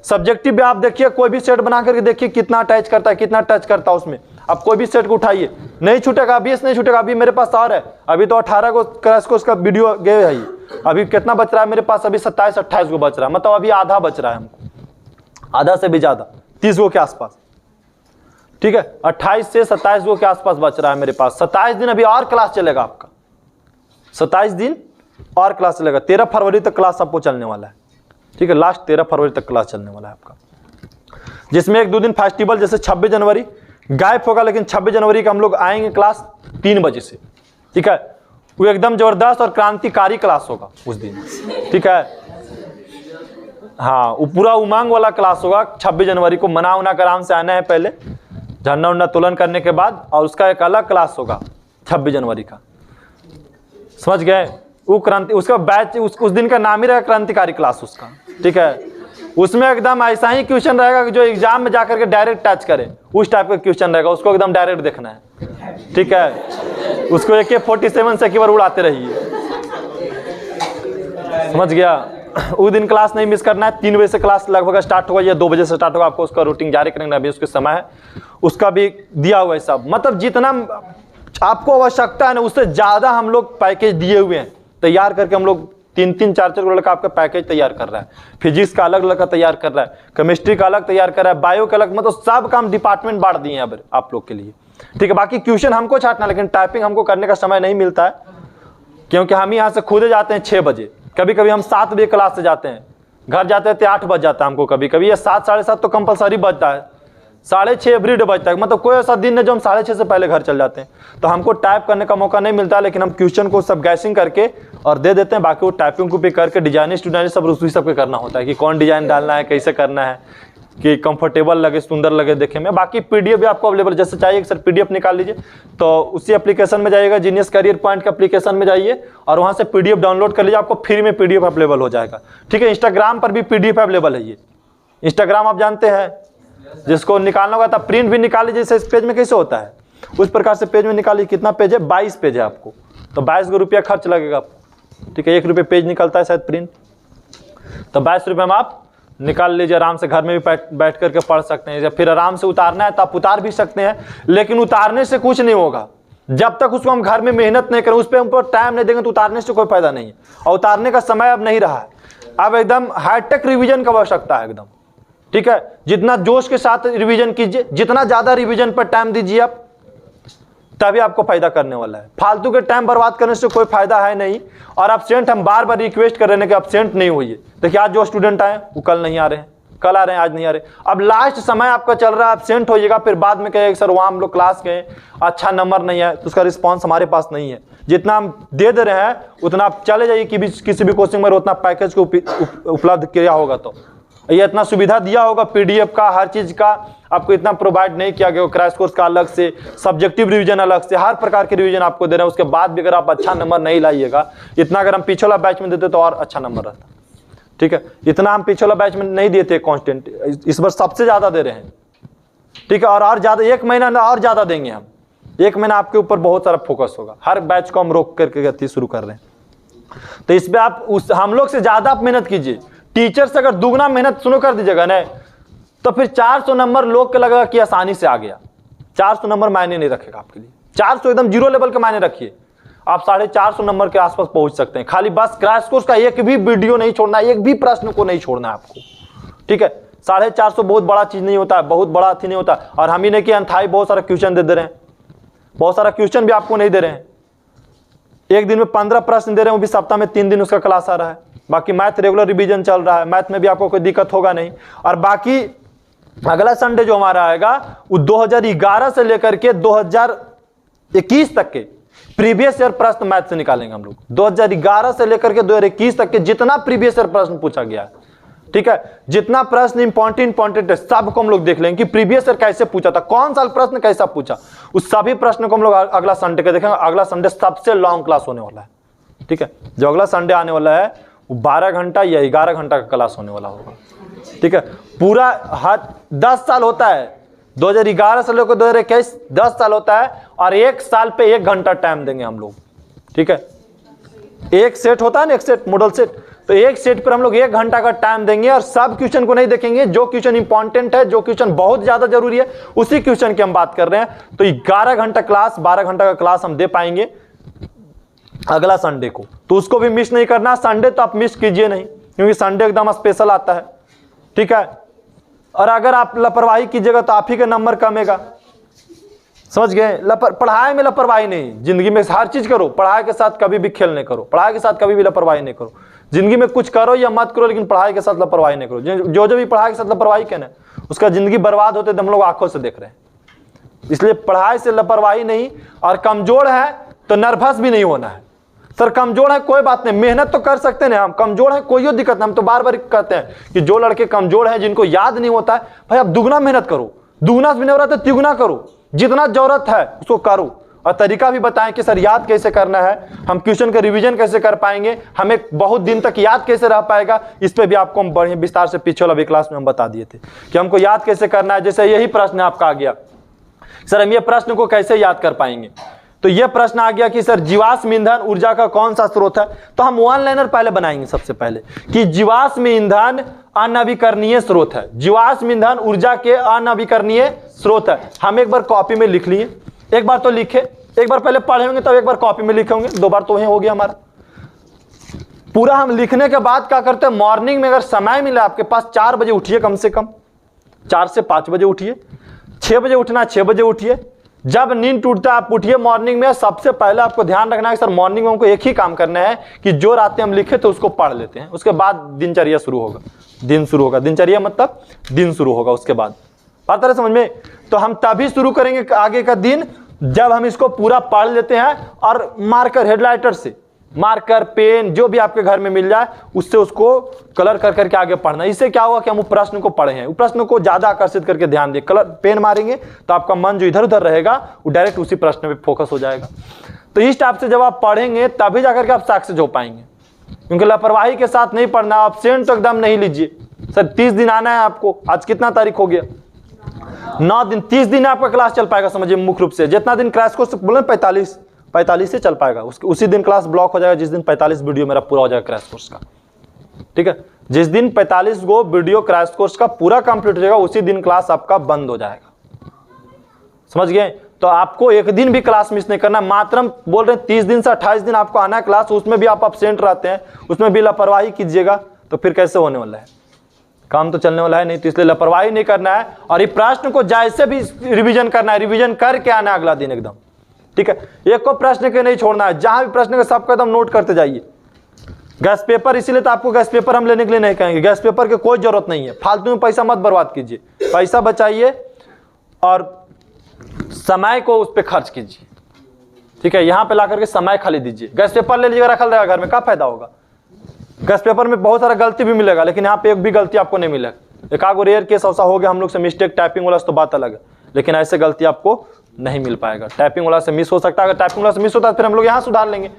सब्जेक्टिव भी आप देखिए, कोई भी सेट बना करके देखिए कितना अटैच करता है, कितना टच करता है उसमें। अब कोई भी सेट को उठाइए, नहीं छूटेगा, 20 नहीं छूटेगा। अभी मेरे पास और है, अभी तो 18 को क्रैश कोर्स का वीडियो गए है। अभी कितना बच रहा है मेरे पास, अभी 27-28 को बच रहा है, मतलब अभी आधा बच रहा है हमको, आधा से भी ज्यादा, 30 को के आसपास। ठीक है, 28 से 27 को के आसपास बच रहा है मेरे पास। 27 दिन अभी और क्लास चलेगा आपका, 27 दिन और क्लास चलेगा। 13 फरवरी तक क्लास आपको चलने वाला है। ठीक है, लास्ट 13 फरवरी तक क्लास चलने वाला है आपका, जिसमें 1-2 दिन फेस्टिवल जैसे 26 जनवरी गायब होगा, लेकिन 26 जनवरी का हम लोग आएंगे क्लास 3 बजे से। ठीक है, वो एकदम जबरदस्त और क्रांतिकारी क्लास होगा उस दिन। ठीक है, हाँ, वो पूरा उमंग वाला क्लास होगा। 26 जनवरी को मना उना कर आराम से आना है, पहले झंडा उन्डा तोलन करने के बाद, और उसका एक अलग क्लास होगा 26 जनवरी का। समझ गए, वो क्रांति, उसका बैच उस दिन का नाम ही रहेगा क्रांतिकारी क्लास उसका। ठीक है, उसमें एकदम ऐसा ही क्वेश्चन रहेगा कि जो एग्जाम में जाकर के डायरेक्ट टच करे, उस टाइप का क्वेश्चन रहेगा, उसको एकदम डायरेक्ट देखना है। ठीक है, उसको AK-47 से एक बार उड़ाते रहिए। समझ गया, उस दिन क्लास नहीं मिस करना है। 3 बजे से क्लास लगभग स्टार्ट होगा या 2 बजे से स्टार्ट होगा, आपको उसका रूटीन जारी करेंगे, अभी उसके समय है, उसका भी दिया हुआ है सब। मतलब जितना आपको आवश्यकता है ना, उससे ज़्यादा हम लोग पैकेज दिए हुए हैं, तैयार करके हम लोग 3-3, 4-4 लड़का आपका पैकेज तैयार कर रहा है। फिजिक्स का अलग लड़का तैयार कर रहा है, केमिस्ट्री का अलग तैयार कर रहा है, बायो का अलग, मतलब सब काम डिपार्टमेंट बांट दिए हैं अब आप लोग के लिए। ठीक है, बाकी क्वेश्चन हमको छाटना, लेकिन टाइपिंग हमको करने का समय नहीं मिलता है, क्योंकि हम यहाँ से खुद जाते हैं 6 बजे, कभी कभी हम 7 बजे क्लास से जाते हैं, घर जाते हैं तो 8 बज जाता है हमको, कभी कभी ये 7, 7:30 तो कंपलसरी बजता है, 6:30 एवरीडे बजता है। मतलब कोई ऐसा दिन है जो हम 6:30 से पहले घर चल जाते हैं, तो हमको टाइप करने का मौका नहीं मिलता, लेकिन हम क्वेश्चन को सब गैसिंग करके और दे देते हैं। बाकी वो टाइपिंग को भी करके डिजाइनिस्ट सब उसी सब करना होता है कि कौन डिजाइन डालना है, कैसे करना है, कि कंफर्टेबल लगे, सुंदर लगे देखे में। बाकी पीडीएफ भी आपको अवेलेबल, जैसे चाहिए सर पीडीएफ निकाल लीजिए तो उसी एप्लीकेशन में जाइएगा, जीनियस करियर पॉइंट के एप्लीकेशन में जाइए और वहाँ से पीडीएफ डाउनलोड कर लीजिए, आपको फ्री में पीडीएफ अवेलेबल हो जाएगा। ठीक है, इंस्टाग्राम पर भी पीडीएफ अवेलेबल है। ये इंस्टाग्राम आप जानते हैं, जिसको निकालना होगा तब प्रिंट भी निकाल लीजिए, जैसे इस पेज में कैसे होता है उस प्रकार से पेज में निकालिए। कितना पेज है? 22 पेज है आपको, तो 22 रुपया खर्च लगेगा आपको। ठीक है, 1 रुपये पेज निकलता है शायद प्रिंट, तो 22 रुपये में आप निकाल लीजिए, आराम से घर में भी बैठ करके पढ़ सकते हैं। या फिर आराम से उतारना है तो आप उतार भी सकते हैं, लेकिन उतारने से कुछ नहीं होगा जब तक उसको हम घर में मेहनत नहीं करें, उस पर हम टाइम नहीं देंगे तो उतारने से कोई फायदा नहीं है। और उतारने का समय अब नहीं रहा है, अब एकदम हाईटेक रिवीजन की आवश्यकता है एकदम। ठीक है, जितना जोश के साथ रिवीजन कीजिए, जितना ज्यादा रिवीजन पर टाइम दीजिए आप, तभी आपको फायदा करने वाला है। फालतू के टाइम बर्बाद करने से कोई फायदा है नहीं। और एब्सेंट हम बार बार रिक्वेस्ट कर रहे हैं कि एब्सेंट नहीं होइए। देखिए आज जो स्टूडेंट आए वो कल नहीं आ रहे हैं, कल आ रहे हैं, आज नहीं आ रहे। अब लास्ट समय आपका चल रहा है, एब्सेंट होइएगा, फिर बाद में कहेगा सर वहाँ हम लोग क्लास गए, अच्छा नंबर नहीं है, तो उसका रिस्पॉन्स हमारे पास नहीं है। जितना हम दे रहे हैं उतना आप चले जाइए कि किसी भी कोचिंग में उतना पैकेज को उपलब्ध किया होगा, तो ये इतना सुविधा दिया होगा पीडीएफ का, हर चीज का आपको इतना प्रोवाइड नहीं किया गया। क्रैश कोर्स का अलग से, सब्जेक्टिव रिवीजन अलग से, हर प्रकार के रिवीजन आपको दे रहे हैं। उसके बाद भी अगर आप अच्छा नंबर नहीं लाइएगा, इतना अगर हम पिछला बैच में देते तो और अच्छा नंबर रहता। ठीक है, इतना हम पिछला बैच में नहीं देते कांस्टेंट, इस बार सबसे ज्यादा दे रहे हैं। ठीक है, और ज्यादा 1 महीना और ज्यादा देंगे हम। 1 महीना आपके ऊपर बहुत सारा फोकस होगा, हर बैच को हम रोक करके गति शुरू कर रहे हैं। तो इस पे आप हम लोग से ज्यादा आप मेहनत कीजिए। टीचर से अगर दुगना मेहनत शुरू कर दीजिएगा ना, तो फिर 400 नंबर लोग के लगेगा कि आसानी से आ गया। 400 नंबर मायने नहीं रखेगा आपके लिए। 400 एकदम जीरो लेवल के मायने रखिए, आप 450 नंबर के आसपास पहुंच सकते हैं। खाली बस क्रैश कोर्स का एक भी वीडियो नहीं छोड़ना, एक भी प्रश्न को नहीं छोड़ना है आपको। ठीक है, 450 बहुत बड़ा चीज नहीं होता है, बहुत बड़ा थी नहीं होता। और हम ही नहीं कि अनथाई बहुत सारा क्वेश्चन दे रहे हैं, बहुत सारा क्वेश्चन भी आपको नहीं दे रहे हैं। एक दिन में 15 प्रश्न दे रहे हैं, वो भी सप्ताह में 3 दिन उसका क्लास आ रहा है। बाकी मैथ रेगुलर रिवीजन चल रहा है, मैथ में भी आपको कोई दिक्कत होगा नहीं। और बाकी अगला संडे जो हमारा आएगा वो 2011 से लेकर के 2021 तक के प्रीवियस ईयर प्रश्न मैथ से निकालेंगे हम लोग। 2011 से लेकर के 2021 तक के जितना प्रीवियस ईयर प्रश्न पूछा गया है, ठीक है, जितना प्रश्न इंपॉर्टेंट है, सबको हम लोग देख लेंगे कि प्रीवियस ईयर कैसे पूछा था, कौन साल प्रश्न कैसा पूछा। उस सभी प्रश्न को हम लोग अगला संडे के देखेंगे। अगला संडे सबसे लॉन्ग क्लास होने वाला है। ठीक है, जो अगला संडे आने वाला है वो 12 घंटा या 11 घंटा का क्लास होने वाला होगा। ठीक है, पूरा 10 साल होता है, 2011 से लेकर 2021 10 साल होता है, और 1 साल पे 1 घंटा टाइम देंगे हम लोग। ठीक है, एक सेट होता है ना, एक सेट मॉडल सेट, तो एक सेट पर हम लोग 1 घंटा का टाइम देंगे और सब क्वेश्चन को नहीं देखेंगे। जो क्वेश्चन इंपॉर्टेंट है, जो क्वेश्चन बहुत ज्यादा जरूरी है, उसी क्वेश्चन की हम बात कर रहे हैं। तो 11 घंटा क्लास, 12 घंटा का क्लास हम दे पाएंगे अगला संडे को, तो उसको भी मिस नहीं करना। संडे तो आप मिस कीजिए नहीं, क्योंकि संडे एकदम स्पेशल आता है। ठीक है, और अगर आप लापरवाही कीजिएगा तो आप ही का नंबर कमेगा। समझ गए? पढ़ाई में लापरवाही नहीं, जिंदगी में हर चीज करो, पढ़ाई के साथ कभी भी खेल नहीं करो, पढ़ाई के साथ कभी भी लापरवाही नहीं करो। जिंदगी में कुछ करो या मत करो, लेकिन पढ़ाई के साथ लापरवाही नहीं करो। जो भी पढ़ाई के साथ लापरवाही कहना, उसका जिंदगी बर्बाद होते हम लोग आंखों से देख रहे हैं। इसलिए पढ़ाई से लापरवाही नहीं, और कमजोर है तो नर्वस भी नहीं होना है। सर कमजोर है कोई बात नहीं, मेहनत तो कर सकते हैं हम, कमजोर है कोई दिक्कत नहीं। हम तो बार बार कहते हैं कि जो लड़के कमजोर हैं, जिनको याद नहीं होता है, भाई आप दुगना मेहनत करो, दुगना भी नहीं हो रहा तो तिगुना करो, जितना जरूरत है उसको करो। और तरीका भी बताएं कि सर याद कैसे करना है, हम क्वेश्चन का रिवीजन कैसे कर पाएंगे, हमें बहुत दिन तक याद कैसे रह पाएगा, इस पे भी आपको हम बड़े विस्तार से पीछे वाला भी क्लास में हम बता दिए थे कि हमको याद कैसे करना है। जैसे यही प्रश्न आपका आ गया, सर हम ये प्रश्न को कैसे याद कर पाएंगे, तो यह प्रश्न आ गया कि सर जीवाश्म ईंधन ऊर्जा का कौन सा स्रोत है। तो हम वन लाइनर पहले बनाएंगे सबसे पहले कि जीवाश्म ईंधन अनवीकरणीय स्रोत है। जीवाश्म ईंधन ऊर्जा के अनवीकरणीय स्रोत है। हम एक बार कॉपी में लिख लिए, एक बार तो लिखे, एक बार पहले पढ़े होंगे तब एक बार कॉपी में लिखे होंगे, 2 बार तो वही हो गया हमारा। पूरा हम लिखने के बाद क्या करते हैं, मॉर्निंग में अगर समय मिला आपके पास 4 बजे उठिए, कम से कम 4 से 5 बजे उठिए, 6 बजे उठना 6 बजे उठिए। जब नींद टूटता है आप उठिए मॉर्निंग में। सबसे पहले आपको ध्यान रखना है कि सर मॉर्निंग में हमको एक ही काम करना है कि जो रातें हम लिखे तो उसको पढ़ लेते हैं, उसके बाद दिनचर्या शुरू होगा, दिन शुरू होगा। दिनचर्या मतलब दिन शुरू होगा, उसके बाद बात है समझ में। तो हम तभी शुरू करेंगे आगे का दिन जब हम इसको पूरा पढ़ लेते हैं, और मार्कर हेडलाइटर से मार्कर, पेन, जो भी आपके घर में मिल जाए उससे उसको कलर कर करके आगे पढ़ना। इससे क्या होगा कि हम प्रश्न को पढ़े हैं, प्रश्न को ज्यादा आकर्षित करके ध्यान दें। कलर पेन मारेंगे तो आपका मन जो इधर उधर रहेगा वो डायरेक्ट उसी प्रश्न पे फोकस हो जाएगा। तो इस टाइप से जब आप पढ़ेंगे तभी जाकर के आप सक्सेस हो पाएंगे, क्योंकि लापरवाही के साथ नहीं पढ़ना। एब्सेंट तो एकदम नहीं लीजिए। सर 30 दिन आना है आपको, आज कितना तारीख हो गया, 9 दिन, 30 दिन आपका क्लास चल पाएगा। समझिए मुख्य रूप से जितना दिन क्रैश कोर्स बोले 45 से चल पाएगा, उसी दिन क्लास ब्लॉक हो जाएगा जिस दिन 45 वीडियो मेरा पूरा हो जाएगा क्रैश कोर्स का। ठीक है, जिस दिन 45 गो वीडियो क्रैश कोर्स का पूरा कंप्लीट हो जाएगा उसी दिन क्लास आपका बंद हो जाएगा। समझ गए? तो आपको एक दिन भी क्लास मिस नहीं करना। मात्र बोल रहे हैं 30 दिन से 28 दिन आपको आना है क्लास, उसमें भी आप एब्सेंट रहते हैं, उसमें भी लापरवाही कीजिएगा तो फिर कैसे होने वाला है, काम तो चलने वाला है नहीं। तो इसलिए लापरवाही नहीं करना है और ये प्रश्न को जैसे भी रिवीजन करना है, रिवीजन करके आना है अगला दिन एकदम। ठीक है, एक को प्रश्न के नहीं छोड़ना है, जहां भी प्रश्न का सबका एकदम नोट करते जाइए। गैस पेपर इसीलिए तो आपको गैस पेपर हम लेने के लिए नहीं कहेंगे, गैस पेपर की कोई जरूरत नहीं है। फालतू में पैसा मत बर्बाद कीजिए, पैसा बचाइए और समय को उस पर खर्च कीजिए। ठीक है, यहां पे ला करके समय खाली दीजिए। गैस पेपर ले लीजिएगा, रखल रहेगा घर में, क्या फायदा होगा। गैस पेपर में बहुत सारा गलती भी मिलेगा, लेकिन यहाँ पे एक भी गलती आपको नहीं मिलेगा। एक आगो रेयर केस ऐसा हो गया हम लोग से मिस्टेक, टाइपिंग वाला से तो बात अलग है, लेकिन ऐसे गलती आपको नहीं मिल पाएगा। टाइपिंग वाला से मिस हो सकता है, अगर टाइपिंग वाला से मिस होता है फिर हम लोग यहाँ सुधार लेंगे।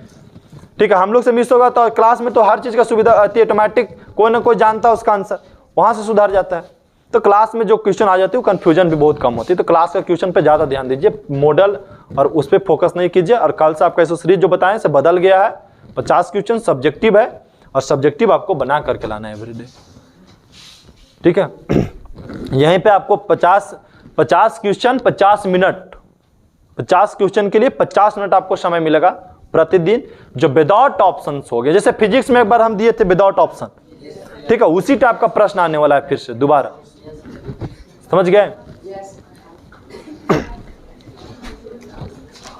ठीक है, हम लोग से मिस होगा तो क्लास में तो हर चीज़ का सुविधा आती है, ऑटोमेटिक कोई ना कोई जानता है उसका आंसर, वहाँ से सुधार जाता है। तो क्लास में जो क्वेश्चन आ जाती है वो कन्फ्यूजन भी बहुत कम होती है। तो क्लास का क्वेश्चन पे ज़्यादा ध्यान दीजिए, मॉडल और उस पर फोकस नहीं कीजिए। और कल से आपका ऐसा सीरीज जो बताएं से बदल गया है, 50 क्वेश्चन सब्जेक्टिव है और सब्जेक्टिव आपको बना करके लाना है एवरीडे। ठीक है, यहीं पे आपको 50 क्वेश्चन 50 मिनट, 50 क्वेश्चन के लिए 50 मिनट आपको समय मिलेगा प्रतिदिन, जो विदाउट ऑप्शन हो गए। जैसे फिजिक्स में एक बार हम दिए थे विदाउट ऑप्शन, ठीक है, उसी टाइप का प्रश्न आने वाला है फिर से दोबारा। समझ गए?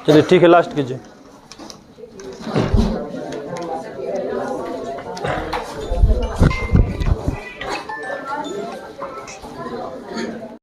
चलिए ठीक है, लास्ट कीजिए।